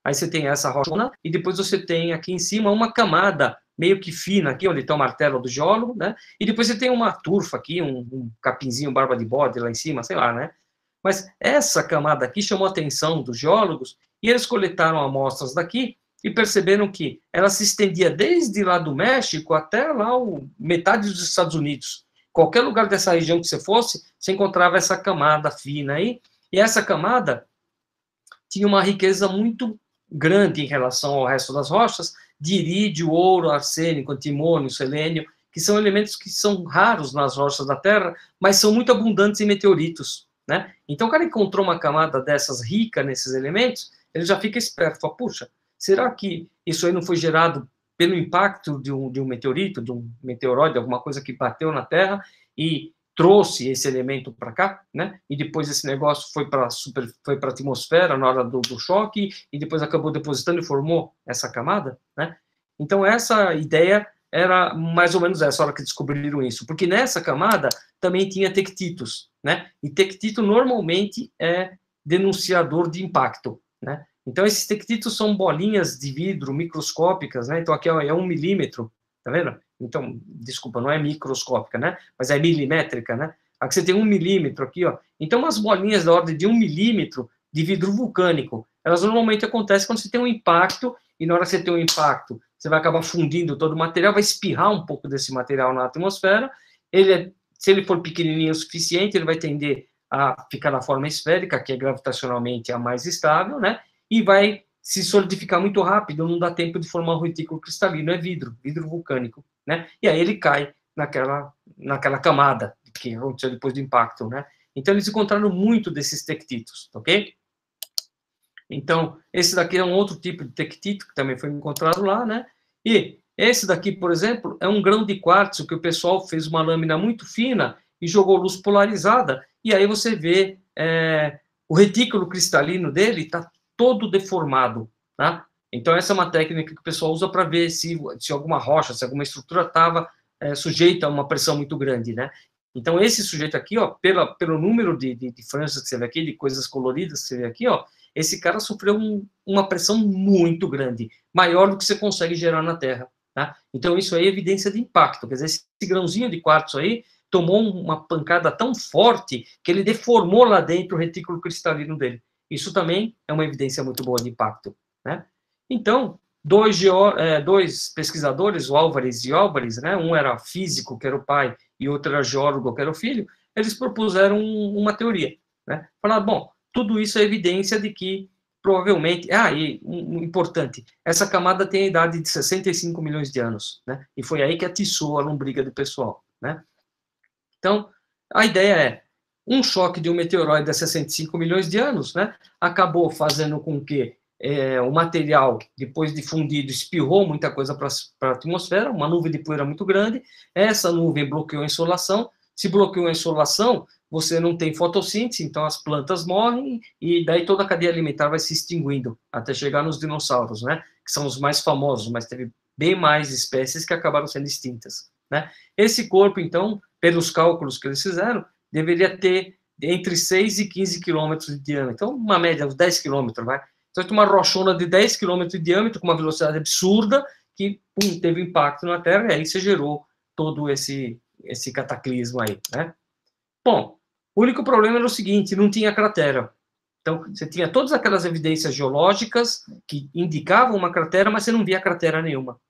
aí você tem essa rochona, e depois você tem aqui em cima uma camada meio que fina, aqui onde está o martelo do geólogo, né? E depois você tem uma turfa aqui, um capinzinho, barba de bode lá em cima, sei lá, né? Mas essa camada aqui chamou a atenção dos geólogos, e eles coletaram amostras daqui e perceberam que ela se estendia desde lá do México até lá metade dos Estados Unidos. Qualquer lugar dessa região que você fosse, você encontrava essa camada fina aí, e essa camada tinha uma riqueza muito grande em relação ao resto das rochas, de irídio, ouro, arsênico, antimônio, selênio, que são elementos que são raros nas rochas da Terra, mas são muito abundantes em meteoritos, né? Então, o cara encontrou uma camada dessas rica nesses elementos, ele já fica esperto, fala, puxa, será que isso aí não foi gerado pelo impacto de um meteorito, de um meteoroide, alguma coisa que bateu na Terra e trouxe esse elemento para cá, né? E depois esse negócio foi para a atmosfera na hora do choque e depois acabou depositando e formou essa camada, né? Então essa ideia era mais ou menos essa hora que descobriram isso, porque nessa camada também tinha tectitos, né? E tectito normalmente é denunciador de impacto, né? Então, esses tectitos são bolinhas de vidro microscópicas, né? Então, aqui é 1 milímetro, tá vendo? Então, desculpa, não é microscópica, né? Mas é milimétrica, né? Aqui você tem 1 milímetro aqui, ó. Então, umas bolinhas da ordem de 1 milímetro de vidro vulcânico, elas normalmente acontecem quando você tem um impacto, e na hora que você tem um impacto, você vai acabar fundindo todo o material, vai espirrar um pouco desse material na atmosfera, se ele for pequenininho o suficiente, ele vai tender a ficar na forma esférica, que é gravitacionalmente a mais estável, né? E vai se solidificar muito rápido, não dá tempo de formar um retículo cristalino, é vidro vulcânico, né? E aí ele cai naquela camada que aconteceu depois do impacto, né? Então, eles encontraram muito desses tectitos, ok? Então, esse daqui é um outro tipo de tectito que também foi encontrado lá, né? E esse daqui, por exemplo, é um grão de quartzo que o pessoal fez uma lâmina muito fina e jogou luz polarizada, e aí você vê o retículo cristalino dele está todo deformado, tá? Então, essa é uma técnica que o pessoal usa para ver se alguma rocha, se alguma estrutura estava sujeita a uma pressão muito grande, né? Então, esse sujeito aqui, ó, pelo número de franjas que você vê aqui, de coisas coloridas que você vê aqui, ó, esse cara sofreu uma pressão muito grande, maior do que você consegue gerar na Terra, tá? Então, isso aí é evidência de impacto, quer dizer, esse grãozinho de quartzo aí tomou uma pancada tão forte que ele deformou lá dentro o retículo cristalino dele. Isso também é uma evidência muito boa de impacto, né? Então, dois pesquisadores, o Álvares e Álvares, né? Um era físico, que era o pai, e outro era geólogo, que era o filho. Eles propuseram uma teoria, né? Falaram, bom, tudo isso é evidência de que provavelmente... e importante, essa camada tem a idade de 65 milhões de anos, né? E foi aí que atiçou a lombriga do pessoal, né? Então, a ideia é, um choque de um meteoroide há 65 milhões de anos, né? Acabou fazendo com que o material, depois de fundido, espirrou muita coisa para a atmosfera, uma nuvem de poeira muito grande, essa nuvem bloqueou a insolação, se bloqueou a insolação, você não tem fotossíntese, então as plantas morrem, e daí toda a cadeia alimentar vai se extinguindo, até chegar nos dinossauros, né? Que são os mais famosos, mas teve bem mais espécies que acabaram sendo extintas, né? Esse corpo, então, pelos cálculos que eles fizeram, deveria ter entre 6 e 15 quilômetros de diâmetro, então uma média, uns 10 quilômetros, vai. Então, tem uma rochona de 10 km de diâmetro, com uma velocidade absurda, que teve impacto na Terra, e aí você gerou todo esse cataclismo aí, né? Bom, o único problema era o seguinte, não tinha cratera. Então, você tinha todas aquelas evidências geológicas que indicavam uma cratera, mas você não via cratera nenhuma.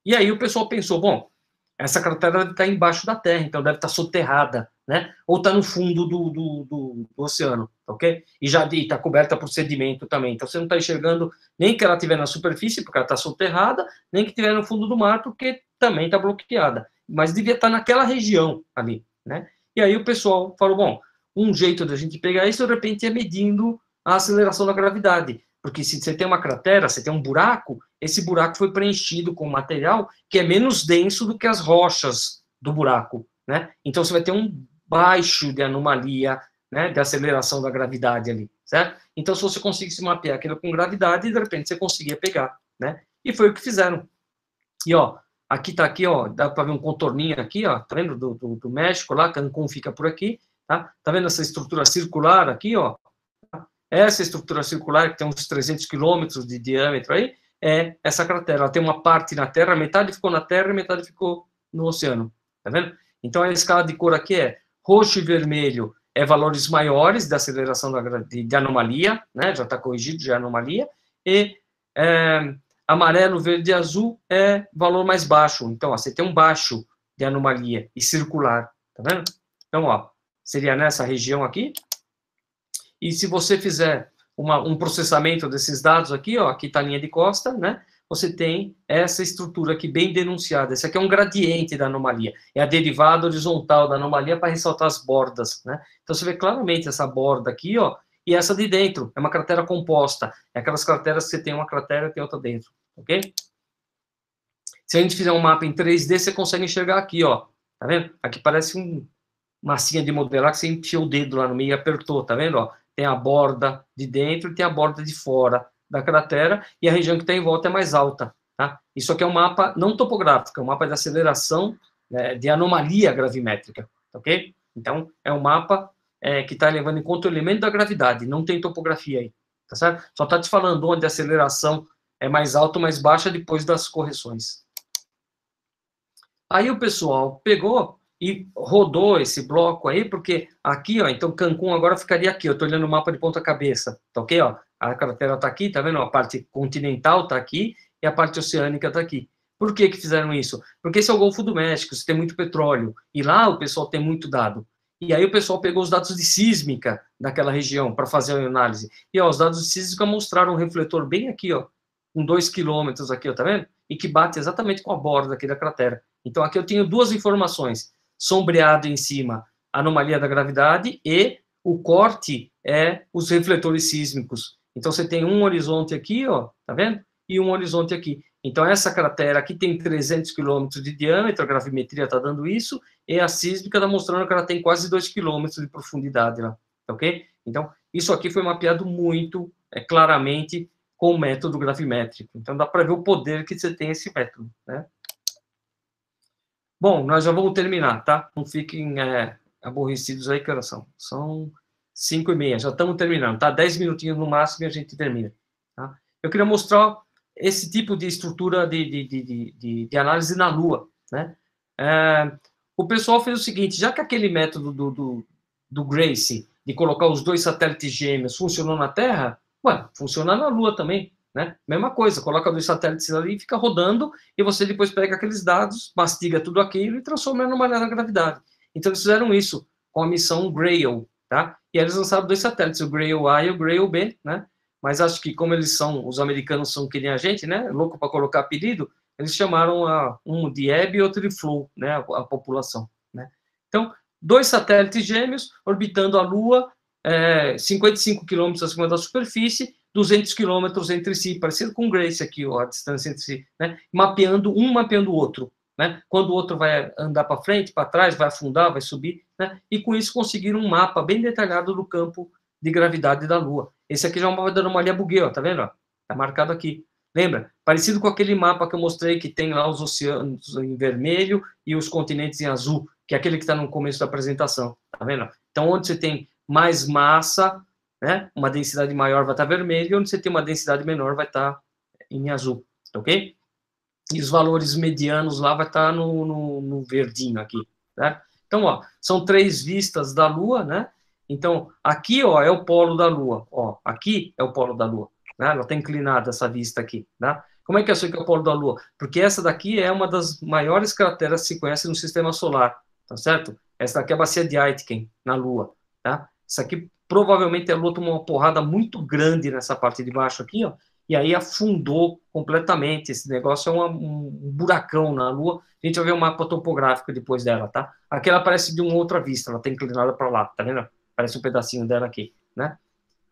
E aí o pessoal pensou, bom, essa cratera deve estar embaixo da Terra, então deve estar soterrada, né? Ou está no fundo do oceano, ok? E já está coberta por sedimento também. Então, você não está enxergando nem que ela estiver na superfície, porque ela está soterrada, nem que estiver no fundo do mar, porque também está bloqueada. Mas devia estar naquela região ali, né? E aí o pessoal falou, bom, um jeito da gente pegar isso, de repente, é medindo a aceleração da gravidade. Porque se você tem uma cratera, você tem um buraco, esse buraco foi preenchido com material que é menos denso do que as rochas do buraco, né? Então, você vai ter um baixo de anomalia, né, de aceleração da gravidade ali, certo? Então, se você conseguisse mapear aquilo com gravidade, de repente, você conseguia pegar, né? E foi o que fizeram. E, ó, aqui tá aqui, ó, dá para ver um contorninho aqui, ó, tá vendo? Do México lá, Cancún fica por aqui, tá? Tá vendo essa estrutura circular aqui, ó? Essa estrutura circular, que tem uns 300 quilômetros de diâmetro aí, é essa cratera. Ela tem uma parte na Terra, metade ficou na Terra e metade ficou no oceano. Tá vendo? Então, a escala de cor aqui é roxo e vermelho é valores maiores da aceleração de anomalia, né? Já está corrigido, já é anomalia. E amarelo, verde e azul é valor mais baixo. Então, ó, você tem um baixo de anomalia e circular. Tá vendo? Então, ó, seria nessa região aqui. E se você fizer um processamento desses dados aqui, ó, aqui está a linha de costa, né? Você tem essa estrutura aqui bem denunciada. Esse aqui é um gradiente da anomalia. É a derivada horizontal da anomalia para ressaltar as bordas, né? Então, você vê claramente essa borda aqui, ó, e essa de dentro. É uma cratera composta. É aquelas crateras que você tem uma cratera e tem outra dentro, ok? Se a gente fizer um mapa em 3D, você consegue enxergar aqui, ó. Tá vendo? Aqui parece massinha de modelar que você enfiou o dedo lá no meio e apertou, tá vendo, ó? Tem a borda de dentro e tem a borda de fora da cratera, e a região que está em volta é mais alta, tá? Isso aqui é um mapa não topográfico, é um mapa de aceleração, né, de anomalia gravimétrica, ok? Então, é um mapa que está levando em conta o elemento da gravidade, não tem topografia aí, tá certo? Só está te falando onde a aceleração é mais alta ou mais baixa depois das correções. Aí o pessoal pegou e rodou esse bloco aí, porque aqui, ó, então Cancún agora ficaria aqui, eu estou olhando o mapa de ponta cabeça, tá ok? Ó, a cratera está aqui, tá vendo? A parte continental está aqui e a parte oceânica está aqui. Por que que fizeram isso? Porque esse é o Golfo do México, você tem muito petróleo, e lá o pessoal tem muito dado. E aí o pessoal pegou os dados de sísmica daquela região para fazer a análise. E ó, os dados de sísmica mostraram um refletor bem aqui, ó, com 2 quilômetros aqui, ó, tá vendo? E que bate exatamente com a borda aqui da cratera. Então aqui eu tenho duas informações: sombreado em cima, anomalia da gravidade, e o corte é os refletores sísmicos. Então você tem um horizonte aqui, ó, tá vendo? E um horizonte aqui. Então essa cratera aqui tem 300 quilômetros de diâmetro, a gravimetria está dando isso, e a sísmica está mostrando que ela tem quase 2 quilômetros de profundidade lá, ok? Então isso aqui foi mapeado muito claramente com o método gravimétrico. Então dá para ver o poder que você tem esse método, né? Bom, nós já vamos terminar, tá? Não fiquem aborrecidos aí, que horas são? São 5h30, já estamos terminando, tá? 10 minutinhos no máximo e a gente termina, tá? Eu queria mostrar esse tipo de estrutura de análise na Lua, né? O pessoal fez o seguinte: já que aquele método do Grace, de colocar os dois satélites gêmeos, funcionou na Terra, ué, funciona na Lua também, né? Mesma coisa, coloca dois satélites ali e fica rodando, e você depois pega aqueles dados, mastiga tudo aquilo e transforma numa da gravidade. Então eles fizeram isso com a missão Grail, tá? E eles lançaram dois satélites, o Grail A e o Grail B, né? Mas acho que como eles são, os americanos são que nem a gente, né? Louco para colocar apelido, eles chamaram um de Hebb e outro de Flow, né? A população, né? Então, dois satélites gêmeos orbitando a Lua, 55 quilômetros acima da superfície, 200 quilômetros entre si, parecido com o Grace aqui, ó, a distância entre si, né? Mapeando o outro, né? Quando o outro vai andar para frente, para trás, vai afundar, vai subir, né? E com isso conseguiram um mapa bem detalhado do campo de gravidade da Lua. Esse aqui já é um mapa da anomalia Bugé, ó, tá vendo? Ó? Tá marcado aqui. Lembra? Parecido com aquele mapa que eu mostrei que tem lá os oceanos em vermelho e os continentes em azul, que é aquele que está no começo da apresentação, tá vendo? Então, onde você tem mais massa, né, uma densidade maior vai estar vermelho, e onde você tem uma densidade menor vai estar em azul, ok? E os valores medianos lá vai estar no verdinho aqui, né? Então, ó, são 3 vistas da Lua, né? Então, aqui, ó, é o polo da Lua, ó, aqui é o polo da Lua, né? Ela está inclinada, essa vista aqui, né? Como é que eu sei que é o polo da Lua? Porque essa daqui é uma das maiores crateras que se conhece no Sistema Solar, tá certo? Essa daqui é a bacia de Aitken, na Lua, tá? Isso aqui, provavelmente, a Lua tomou uma porrada muito grande nessa parte de baixo aqui, ó, e aí afundou completamente. Esse negócio é um buracão na Lua. A gente vai ver um mapa topográfico depois dela, tá? Aqui ela aparece de uma outra vista, ela está inclinada para lá, tá vendo? Parece um pedacinho dela aqui, né?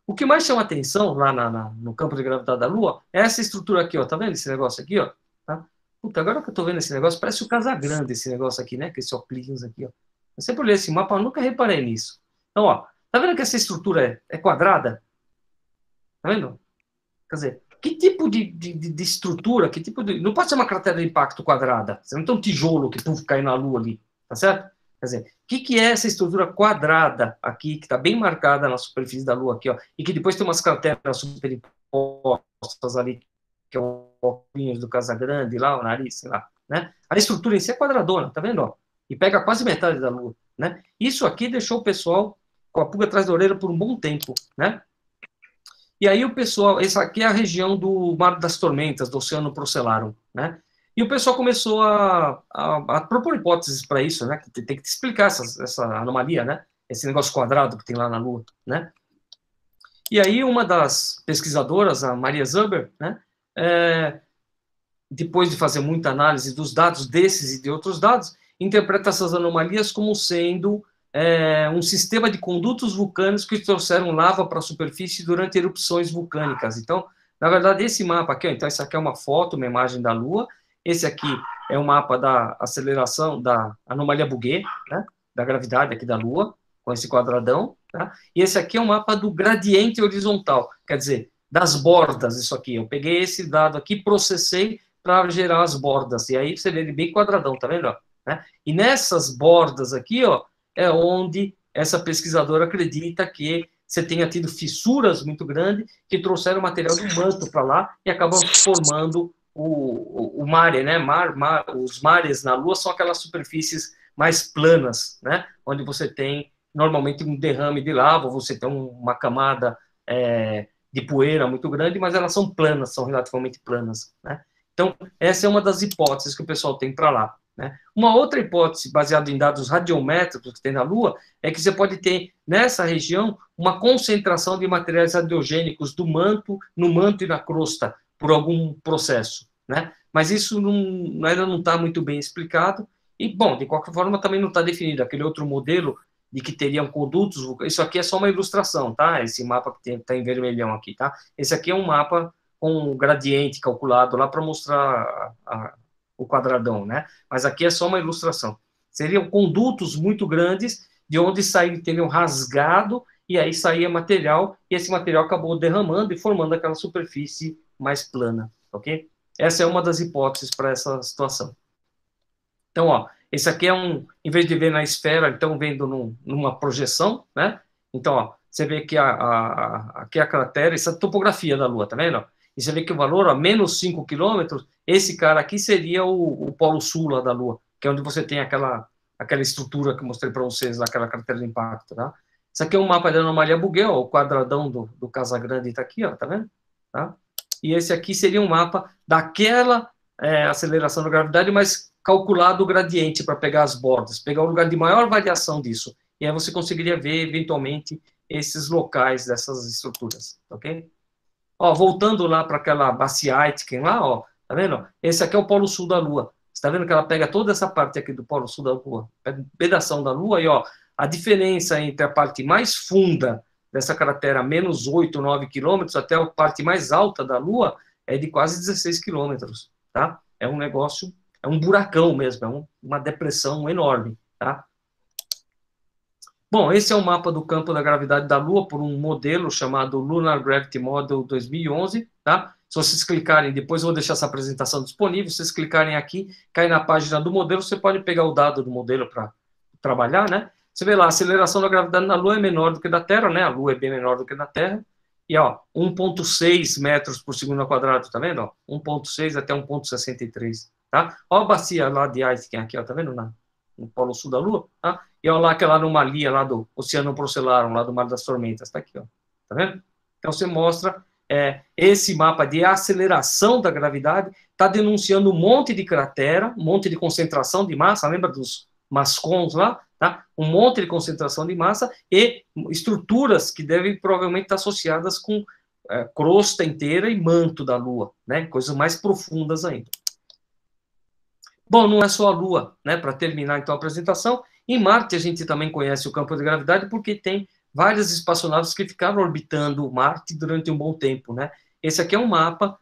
O que mais chama atenção lá no campo de gravidade da Lua é essa estrutura aqui, ó. Tá vendo esse negócio aqui, ó? Tá? Puta, agora que eu tô vendo esse negócio, parece o Casagrande esse negócio aqui, né? Com esse óculos aqui, ó. Eu sempre olhei esse mapa, eu nunca reparei nisso. Então, ó, tá vendo que essa estrutura é quadrada? Tá vendo? Quer dizer, que tipo de estrutura, que tipo de... Não pode ser uma cratera de impacto quadrada. Você não tem um tijolo que cai na Lua ali, tá certo? Quer dizer, o que é essa estrutura quadrada aqui, que está bem marcada na superfície da Lua aqui, ó, e que depois tem umas crateras superimpostas ali, que é o óculos do Casagrande lá, o nariz, sei lá, né? A estrutura em si é quadradona, tá vendo, ó? E pega quase metade da Lua, né? Isso aqui deixou o pessoal com a pulga atrás da orelha por um bom tempo, né? E aí o pessoal, essa aqui é a região do Mar das Tormentas, do Oceano Procellarum, né? E o pessoal começou a propor hipóteses para isso, né? Tem que te explicar essa anomalia, né? Esse negócio quadrado que tem lá na Lua, né? E aí uma das pesquisadoras, a Maria Zuber, né? Depois de fazer muita análise dos dados desses e de outros dados, interpreta essas anomalias como sendo um sistema de condutos vulcânicos que trouxeram lava para a superfície durante erupções vulcânicas. Então, na verdade, esse mapa aqui, ó, então essa aqui é uma foto, uma imagem da Lua. Esse aqui é um mapa da aceleração da anomalia Bugé, né, da gravidade aqui da Lua, com esse quadradão. Tá? E esse aqui é um mapa do gradiente horizontal, quer dizer, das bordas, isso aqui. Eu peguei esse dado aqui, processei para gerar as bordas. E aí você vê ele bem quadradão, tá vendo? Né? E nessas bordas aqui, ó, é onde essa pesquisadora acredita que você tenha tido fissuras muito grandes que trouxeram o material do manto para lá e acabam formando o mare, né? Os mares na Lua são aquelas superfícies mais planas, né? Onde você tem normalmente um derrame de lava, você tem uma camada de poeira muito grande, mas elas são planas, são relativamente planas, né? Então, essa é uma das hipóteses que o pessoal tem para lá, né? Uma outra hipótese, baseada em dados radiométricos que tem na Lua, é que você pode ter, nessa região, uma concentração de materiais radiogênicos no manto e na crosta, por algum processo, né? Mas isso ainda não está muito bem explicado, e, bom, de qualquer forma, também não está definido. Aquele outro modelo de que teriam condutos, isso aqui é só uma ilustração, tá? Esse mapa que está em vermelhão aqui, tá? Esse aqui é um mapa com um gradiente calculado lá para mostrar o quadradão, né? Mas aqui é só uma ilustração. Seriam condutos muito grandes, de onde teriam rasgado, e aí saía material, e esse material acabou derramando e formando aquela superfície mais plana, ok? Essa é uma das hipóteses para essa situação. Então, ó, esse aqui é em vez de ver na esfera, então vendo numa projeção, né? Então, ó, você vê que aqui a cratera, essa é a topografia da Lua, tá vendo? E você vê que o valor, ó, menos 5 quilômetros, esse cara aqui seria o polo sul lá da Lua, que é onde você tem aquela estrutura que eu mostrei para vocês, aquela cratera de impacto, tá? Isso aqui é um mapa da anomalia Bugel, ó, o quadradão do Casagrande está aqui, ó, tá vendo? Tá? E esse aqui seria um mapa daquela aceleração da gravidade, mas calculado o gradiente para pegar as bordas, pegar o lugar de maior variação disso. E aí você conseguiria ver, eventualmente, esses locais dessas estruturas, ok? Ó, voltando lá para aquela bacia Aitken lá, ó, tá vendo? Esse aqui é o polo sul da Lua. Você tá vendo que ela pega toda essa parte aqui do polo sul da Lua, pega um pedação da Lua, e ó, a diferença entre a parte mais funda dessa cratera, menos 8, 9 quilômetros, até a parte mais alta da Lua, é de quase 16 quilômetros, tá? É um negócio, é um buracão mesmo, é uma depressão enorme, tá? Bom, esse é o mapa do campo da gravidade da Lua por um modelo chamado Lunar Gravity Model 2011, tá? Se vocês clicarem, depois eu vou deixar essa apresentação disponível, se vocês clicarem aqui, cai na página do modelo, você pode pegar o dado do modelo para trabalhar, né? Você vê lá, a aceleração da gravidade na Lua é menor do que da Terra, né? A Lua é bem menor do que da Terra. E, ó, 1,6 metros por segundo ao quadrado, tá vendo? 1,6 até 1,63, tá? Ó a bacia lá de Aitken aqui, ó, tá vendo? No polo sul da Lua, tá? E olha lá aquela anomalia lá do Oceano Procellarum, lá do Mar das Tormentas, tá aqui, ó. Tá vendo? Então, você mostra esse mapa de aceleração da gravidade, tá denunciando um monte de cratera, um monte de concentração de massa, lembra dos mascons lá? Tá? Um monte de concentração de massa e estruturas que devem provavelmente estar associadas com crosta inteira e manto da Lua, né? Coisas mais profundas ainda. Bom, não é só a Lua, né? Para terminar, então, a apresentação, em Marte a gente também conhece o campo de gravidade porque tem várias espaçonaves que ficaram orbitando Marte durante um bom tempo, né? Esse aqui é um mapa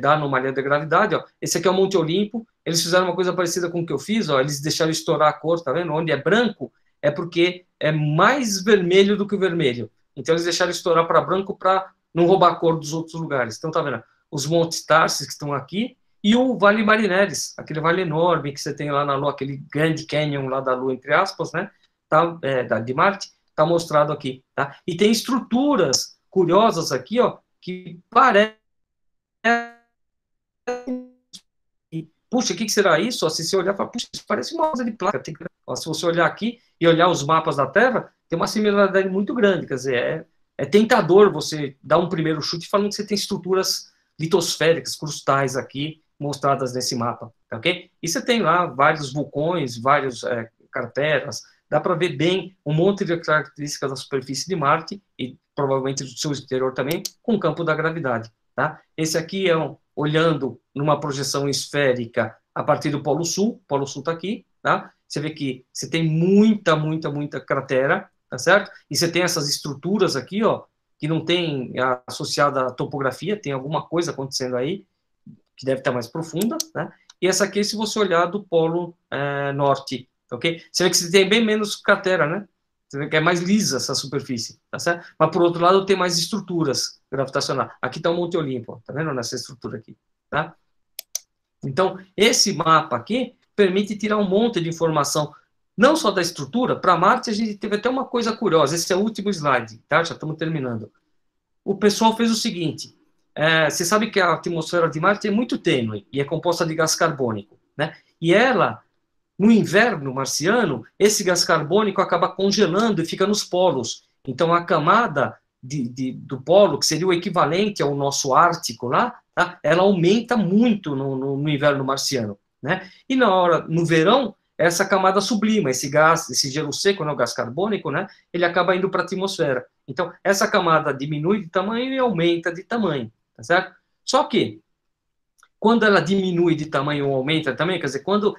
da anomalia da gravidade, ó. Esse aqui é o Monte Olimpo. Eles fizeram uma coisa parecida com o que eu fiz, ó. Eles deixaram estourar a cor, tá vendo? Onde é branco é porque é mais vermelho do que o vermelho. Então eles deixaram estourar para branco para não roubar a cor dos outros lugares. Então tá vendo? Os Montes Tarsis que estão aqui e o Vale Marineris, aquele vale enorme que você tem lá na Lua, aquele Grand Canyon lá da Lua, entre aspas, né? Tá, de Marte, tá mostrado aqui, tá? E tem estruturas curiosas aqui, ó, que parecem. Puxa, o que será isso? Ó, se você olhar, fala, puxa, isso parece uma rosa de placa. Ó, se você olhar aqui e olhar os mapas da Terra, tem uma similaridade muito grande. Quer dizer, é tentador você dar um primeiro chute falando que você tem estruturas litosféricas, crustais aqui, mostradas nesse mapa, ok? E você tem lá vários vulcões, vários crateras, dá para ver bem um monte de características da superfície de Marte e provavelmente do seu exterior também, com o campo da gravidade, tá? Esse aqui é olhando numa projeção esférica a partir do Polo Sul está aqui, tá? Você vê que você tem muita cratera, tá certo? E você tem essas estruturas aqui, ó, que não tem associada à topografia, tem alguma coisa acontecendo aí, que deve estar mais profunda, né? E essa aqui, se você olhar do Polo Norte, ok? Você vê que você tem bem menos cratera, né? Você vê que é mais lisa essa superfície, tá certo? Mas, por outro lado, tem mais estruturas gravitacionais. Aqui está o Monte Olimpo, ó, tá vendo nessa estrutura aqui, tá? Então, esse mapa aqui permite tirar um monte de informação não só da estrutura, para Marte a gente teve até uma coisa curiosa, esse é o último slide, tá? Já estamos terminando. O pessoal fez o seguinte, você sabe que a atmosfera de Marte é muito tênue e é composta de gás carbônico, né? E ela, no inverno marciano, esse gás carbônico acaba congelando e fica nos polos. Então, a camada do polo, que seria o equivalente ao nosso Ártico lá, tá? Ela aumenta muito no inverno marciano, né? E no verão, essa camada sublima, esse gás, esse gelo seco, né, o gás carbônico, né, ele acaba indo para a atmosfera. Então, essa camada diminui de tamanho e aumenta de tamanho, tá certo? Só que, quando ela diminui de tamanho ou aumenta também, quer dizer, quando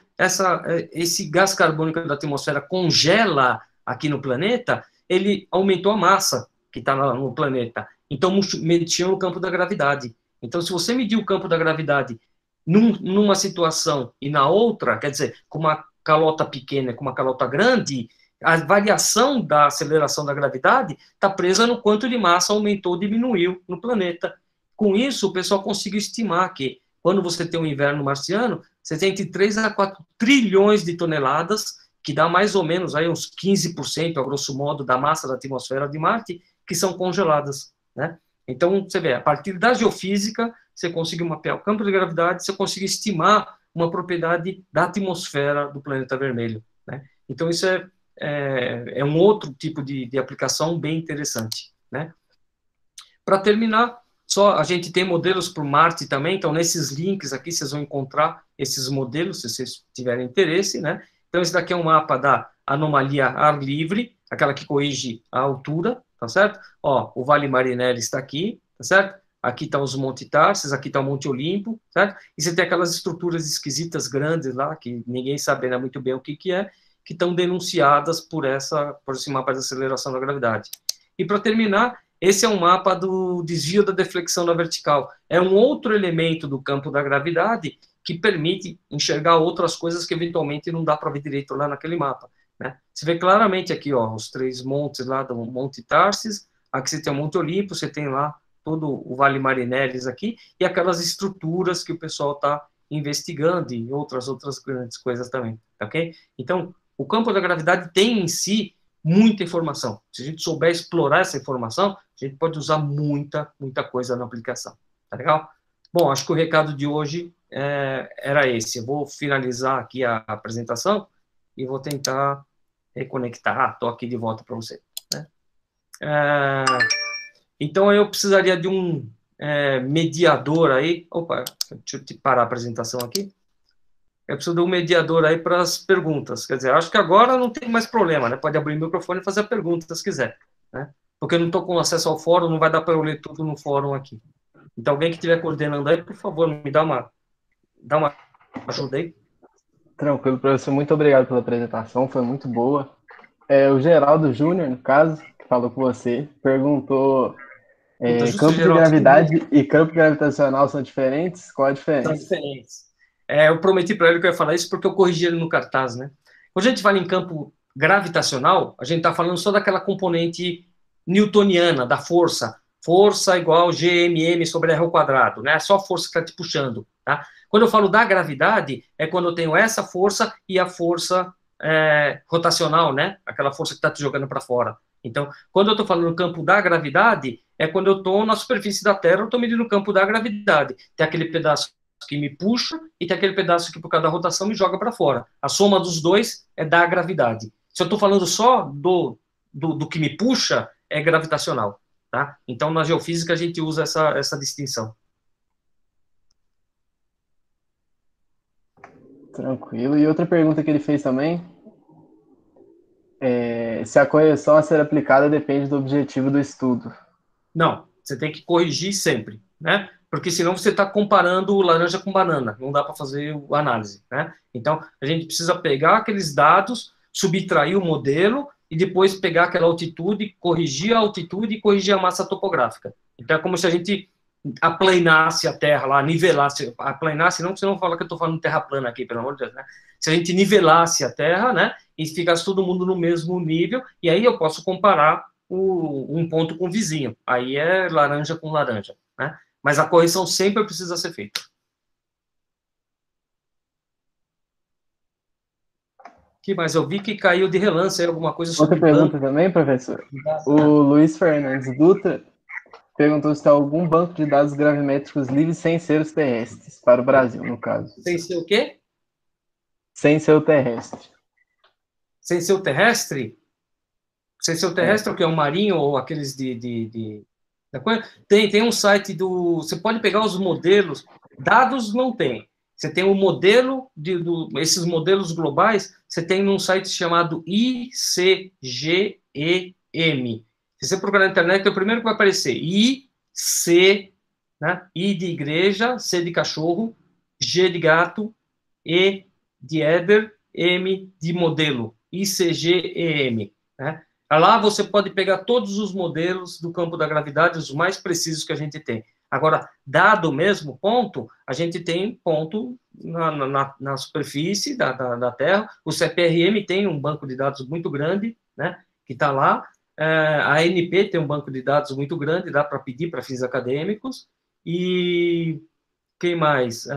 esse gás carbônico da atmosfera congela aqui no planeta, ele aumentou a massa que está no planeta. Então, mediu o campo da gravidade. Então, se você medir o campo da gravidade numa situação e na outra, quer dizer, com uma calota pequena com uma calota grande, a variação da aceleração da gravidade está presa no quanto de massa aumentou ou diminuiu no planeta. Com isso, o pessoal conseguiu estimar que, quando você tem um inverno marciano, você tem entre 3 a 4 trilhões de toneladas, que dá mais ou menos aí uns 15%, a grosso modo, da massa da atmosfera de Marte, que são congeladas, né? Então, você vê, a partir da geofísica, você consegue mapear o campo de gravidade, você consegue estimar uma propriedade da atmosfera do planeta vermelho, né? Então, isso é um outro tipo de aplicação bem interessante, né? Para terminar, a gente tem modelos para o Marte também, então nesses links aqui vocês vão encontrar esses modelos, se vocês tiverem interesse, né? Então esse daqui é um mapa da anomalia ar livre, aquela que corrige a altura, tá certo? Ó, o Vale Marineris está aqui, tá certo? Aqui estão os Monte Tarsis, aqui está o Monte Olimpo, certo? E você tem aquelas estruturas esquisitas grandes lá, que ninguém sabe muito bem o que é, que estão denunciadas por esse mapa de aceleração da gravidade. E para terminar, esse é um mapa do desvio da deflexão na vertical. É um outro elemento do campo da gravidade que permite enxergar outras coisas que eventualmente não dá para ver direito lá naquele mapa, né? Você vê claramente aqui, ó, os 3 montes lá do Monte Tarsis, aqui você tem o Monte Olimpo, você tem lá todo o Vale Marineris aqui, e aquelas estruturas que o pessoal está investigando e outras grandes coisas também, ok? Então, o campo da gravidade tem em si muita informação. Se a gente souber explorar essa informação, a gente pode usar muita coisa na aplicação. Tá legal? Bom, acho que o recado de hoje era esse. Eu vou finalizar aqui a apresentação e vou tentar reconectar. Estou aqui de volta para você, né? Então, eu precisaria de um mediador aí. Opa, deixa eu parar a apresentação aqui. Eu preciso de um mediador aí para as perguntas. Quer dizer, acho que agora não tem mais problema, né? Pode abrir o microfone e fazer a pergunta se quiser, né? Porque eu não estou com acesso ao fórum, não vai dar para eu ler tudo no fórum aqui. Então, alguém que estiver coordenando aí, por favor, me dá uma ajuda aí. Tranquilo, professor. Muito obrigado pela apresentação, foi muito boa. O Geraldo Júnior, no caso, que falou com você, perguntou campo de gravidade e campo gravitacional são diferentes? Qual a diferença? São diferentes. Eu prometi para ele que eu ia falar isso porque eu corrigi ele no cartaz, né? Quando a gente fala em campo gravitacional, a gente está falando só daquela componente newtoniana, da força. Força igual GMM sobre R ao quadrado, né? Só a força que está te puxando, tá? Quando eu falo da gravidade, é quando eu tenho essa força e a força rotacional, né? Aquela força que está te jogando para fora. Então, quando eu estou falando no campo da gravidade, é quando eu estou na superfície da Terra, eu estou medindo o campo da gravidade. Tem aquele pedaço que me puxa e tem aquele pedaço que, por causa da rotação, me joga para fora. A soma dos dois é da gravidade. Se eu estou falando só do que me puxa, é gravitacional, tá? Então, na geofísica, a gente usa essa distinção. Tranquilo. E outra pergunta que ele fez também, se a correção a ser aplicada depende do objetivo do estudo. Não, você tem que corrigir sempre, né? Porque senão você está comparando laranja com banana, não dá para fazer a análise, né? Então, a gente precisa pegar aqueles dados, subtrair o modelo e depois pegar aquela altitude, corrigir a altitude e corrigir a massa topográfica. Então, é como se a gente aplanasse a Terra lá, nivelasse, aplanasse não, porque você não fala que eu estou falando terra plana aqui, pelo amor de Deus, né? Se a gente nivelasse a Terra, né, e ficasse todo mundo no mesmo nível, e aí eu posso comparar um ponto com o vizinho. Aí é laranja com laranja, né? Mas a correção sempre precisa ser feita. Que mais? Eu vi que caiu de relance aí alguma coisa Outra sobre pergunta também, professor. O Luiz Fernandes Dutra perguntou se tem algum banco de dados gravimétricos livres sem ser os terrestres, para o Brasil, no caso. Sem ser o quê? Sem ser o terrestre. Sem ser o terrestre? Sem ser o terrestre, o que é o marinho ou aqueles da coisa? Tem um site do... Você pode pegar os modelos, dados não tem. Você tem o modelo, esses modelos globais, você tem num site chamado ICGEM. Se você procurar na internet, é o primeiro que vai aparecer. IC, né? I de igreja, C de cachorro, G de gato, E de Éder, M de modelo. ICGEM, né? Lá você pode pegar todos os modelos do campo da gravidade, os mais precisos que a gente tem. Agora, dado mesmo, ponto, a gente tem ponto na superfície da Terra. O CPRM tem um banco de dados muito grande, né, que está lá. A ANP tem um banco de dados muito grande, dá para pedir para fins acadêmicos. E quem mais?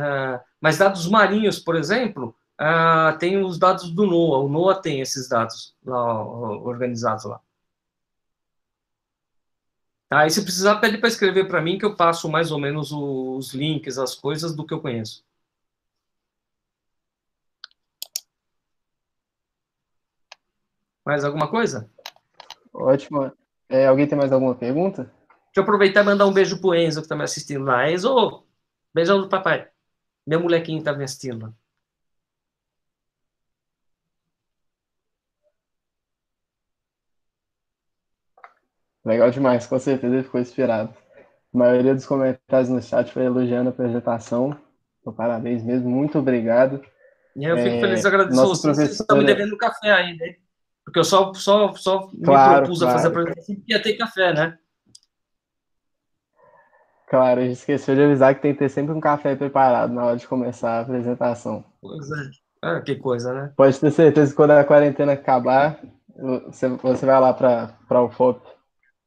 Mas dados marinhos, por exemplo, tem os dados do NOAA. O NOAA tem esses dados lá, organizados lá. Tá, e se precisar, pede para escrever para mim que eu passo mais ou menos os links, as coisas do que eu conheço. Mais alguma coisa? Ótimo. Alguém tem mais alguma pergunta? Deixa eu aproveitar e mandar um beijo pro Enzo, que está me assistindo lá. Enzo, beijão do papai. Meu molequinho está me assistindo lá. Legal demais, com certeza ele ficou inspirado. A maioria dos comentários no chat foi elogiando a apresentação. Então, parabéns mesmo, muito obrigado. Eu fico feliz de agradecer nossa vocês. Vocês estão me devendo café ainda, hein? Porque eu só me propus a fazer a apresentação porque ia ter café, né? Claro, a gente esqueceu de avisar que tem que ter sempre um café preparado na hora de começar a apresentação. Pois é. Que coisa, né? Pode ter certeza que quando a quarentena acabar, você vai lá para a UFOP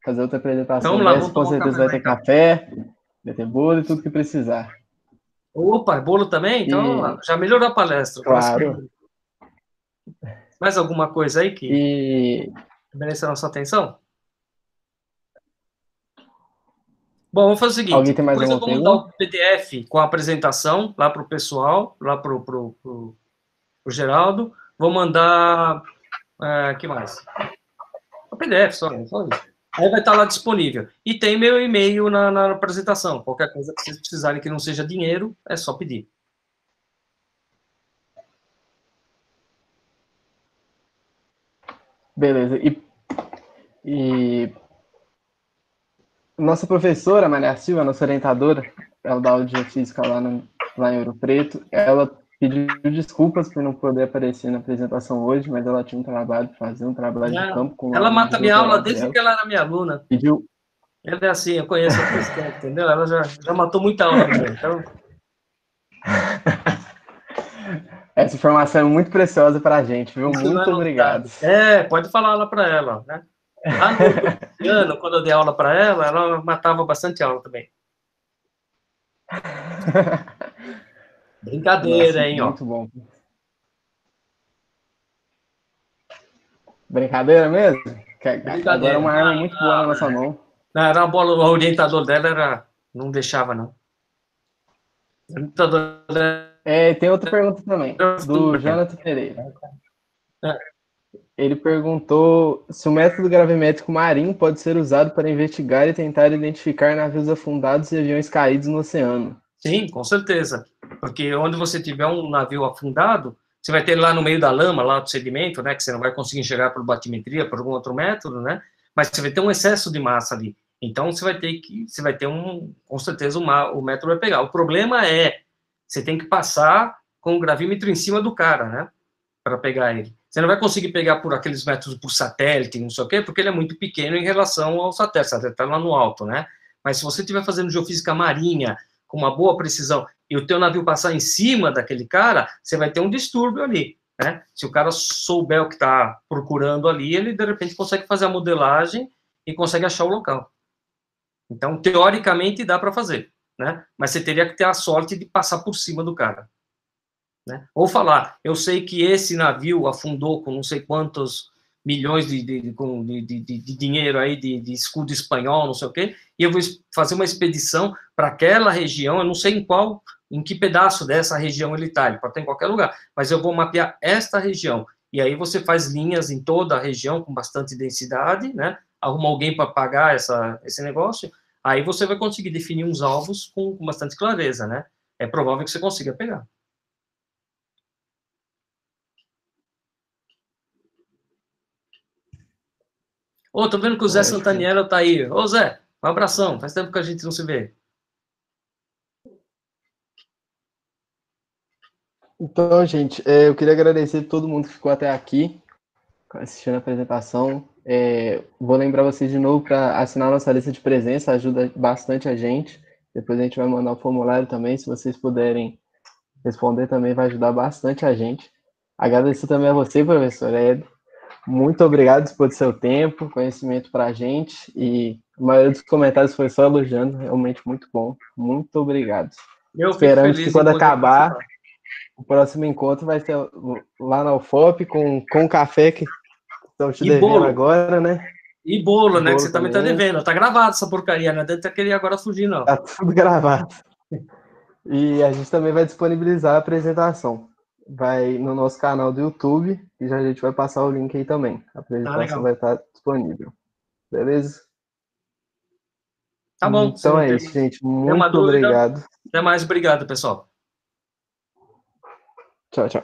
fazer outra apresentação. Vamos lá, vamos com certeza vai ter café, vai ter bolo e tudo que precisar. Opa, bolo também? Então, já melhorou a palestra. Claro. Mais alguma coisa aí que merece a nossa atenção? Bom, vamos fazer o seguinte. Alguém tem mais depois eu vou pergunta? mandar o PDF com a apresentação lá para o pessoal, lá para o Geraldo. Vou mandar... que mais? O PDF, só isso. Aí vai estar lá disponível. E tem meu e-mail na apresentação. Qualquer coisa que vocês precisarem que não seja dinheiro, é só pedir. Beleza. E nossa professora, Maria Silva, nossa orientadora, ela dá aula de geofísica lá em Ouro Preto, ela pediu desculpas por não poder aparecer na apresentação hoje, mas ela tinha um trabalho para fazer, um trabalho de campo. Com ela mata minha aula desde que ela era minha aluna. Pediu. Ela é assim, eu conheço a pessoa, entendeu? Ela já matou muita aula também, então... Essa informação é muito preciosa para a gente, viu? Muito obrigado. Pode falar lá para ela, né? Lá no ano, quando eu dei aula para ela matava bastante aula também. Brincadeira, nossa, hein, ó. Muito bom. Brincadeira mesmo? Brincadeira. Agora é uma arma muito boa na nossa mão. Não, era uma bola, o orientador dela não deixava, não. O orientador dela... Tem outra pergunta também, do Jonathan Pereira. Ele perguntou se o método gravimétrico marinho pode ser usado para investigar e tentar identificar navios afundados e aviões caídos no oceano. Sim, com certeza. Porque onde você tiver um navio afundado, você vai ter lá no meio da lama, lá do sedimento, né, que você não vai conseguir enxergar por batimetria, por algum outro método, né, mas você vai ter um excesso de massa ali. Então, você vai ter com certeza o método vai pegar. O problema é, você tem que passar com o gravímetro em cima do cara, né, para pegar ele. Você não vai conseguir pegar por aqueles métodos por satélite, não sei o quê, porque ele é muito pequeno em relação ao satélite. O satélite está lá no alto, né? Mas se você estiver fazendo geofísica marinha com uma boa precisão e o teu navio passar em cima daquele cara, você vai ter um distúrbio ali, né? Se o cara souber o que está procurando ali, ele de repente consegue fazer a modelagem e consegue achar o local. Então, teoricamente, dá para fazer, né? Mas você teria que ter a sorte de passar por cima do cara. né? Ou falar, eu sei que esse navio afundou com não sei quantos milhões de dinheiro aí, de escudo espanhol, não sei o quê, e eu vou fazer uma expedição para aquela região, eu não sei em que pedaço dessa região ele está, ele pode estar em qualquer lugar, mas eu vou mapear esta região, e aí você faz linhas em toda a região com bastante densidade, né? Arruma alguém para pagar esse negócio, aí você vai conseguir definir uns alvos com bastante clareza, né? É provável que você consiga pegar. Ô, tô vendo que o Zé Santaniela tá aí. Ô, Zé, um abração. Faz tempo que a gente não se vê. Então, gente, eu queria agradecer a todo mundo que ficou até aqui assistindo a apresentação. Vou lembrar vocês de novo para assinar nossa lista de presença, ajuda bastante a gente. Depois a gente vai mandar o formulário também, se vocês puderem responder também vai ajudar bastante a gente. Agradeço também a você, professor Ed. Muito obrigado por seu tempo, conhecimento para a gente, e a maioria dos comentários foi só elogiando, realmente muito bom. Muito obrigado. Eu fico Esperamos que feliz quando em poder acabar, participar. o próximo encontro vai ser lá na UFOP com café que estão te E devendo bolo. agora, né? E bolo, né? Que Bolo você também tá também. devendo. Tá gravado essa porcaria, né? Deve querer agora fugir, não. Tá tudo gravado. E a gente também vai disponibilizar a apresentação. Vai no nosso canal do YouTube e já a gente vai passar o link aí também. A apresentação vai estar disponível. Beleza? Tá bom. Se Então não é tem isso, gente. uma Muito dúvida, obrigado. até mais. Obrigado, pessoal. Tchau, tchau.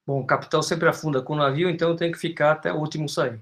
Bom, o capitão sempre afunda com o navio, então eu tenho que ficar até o último sair.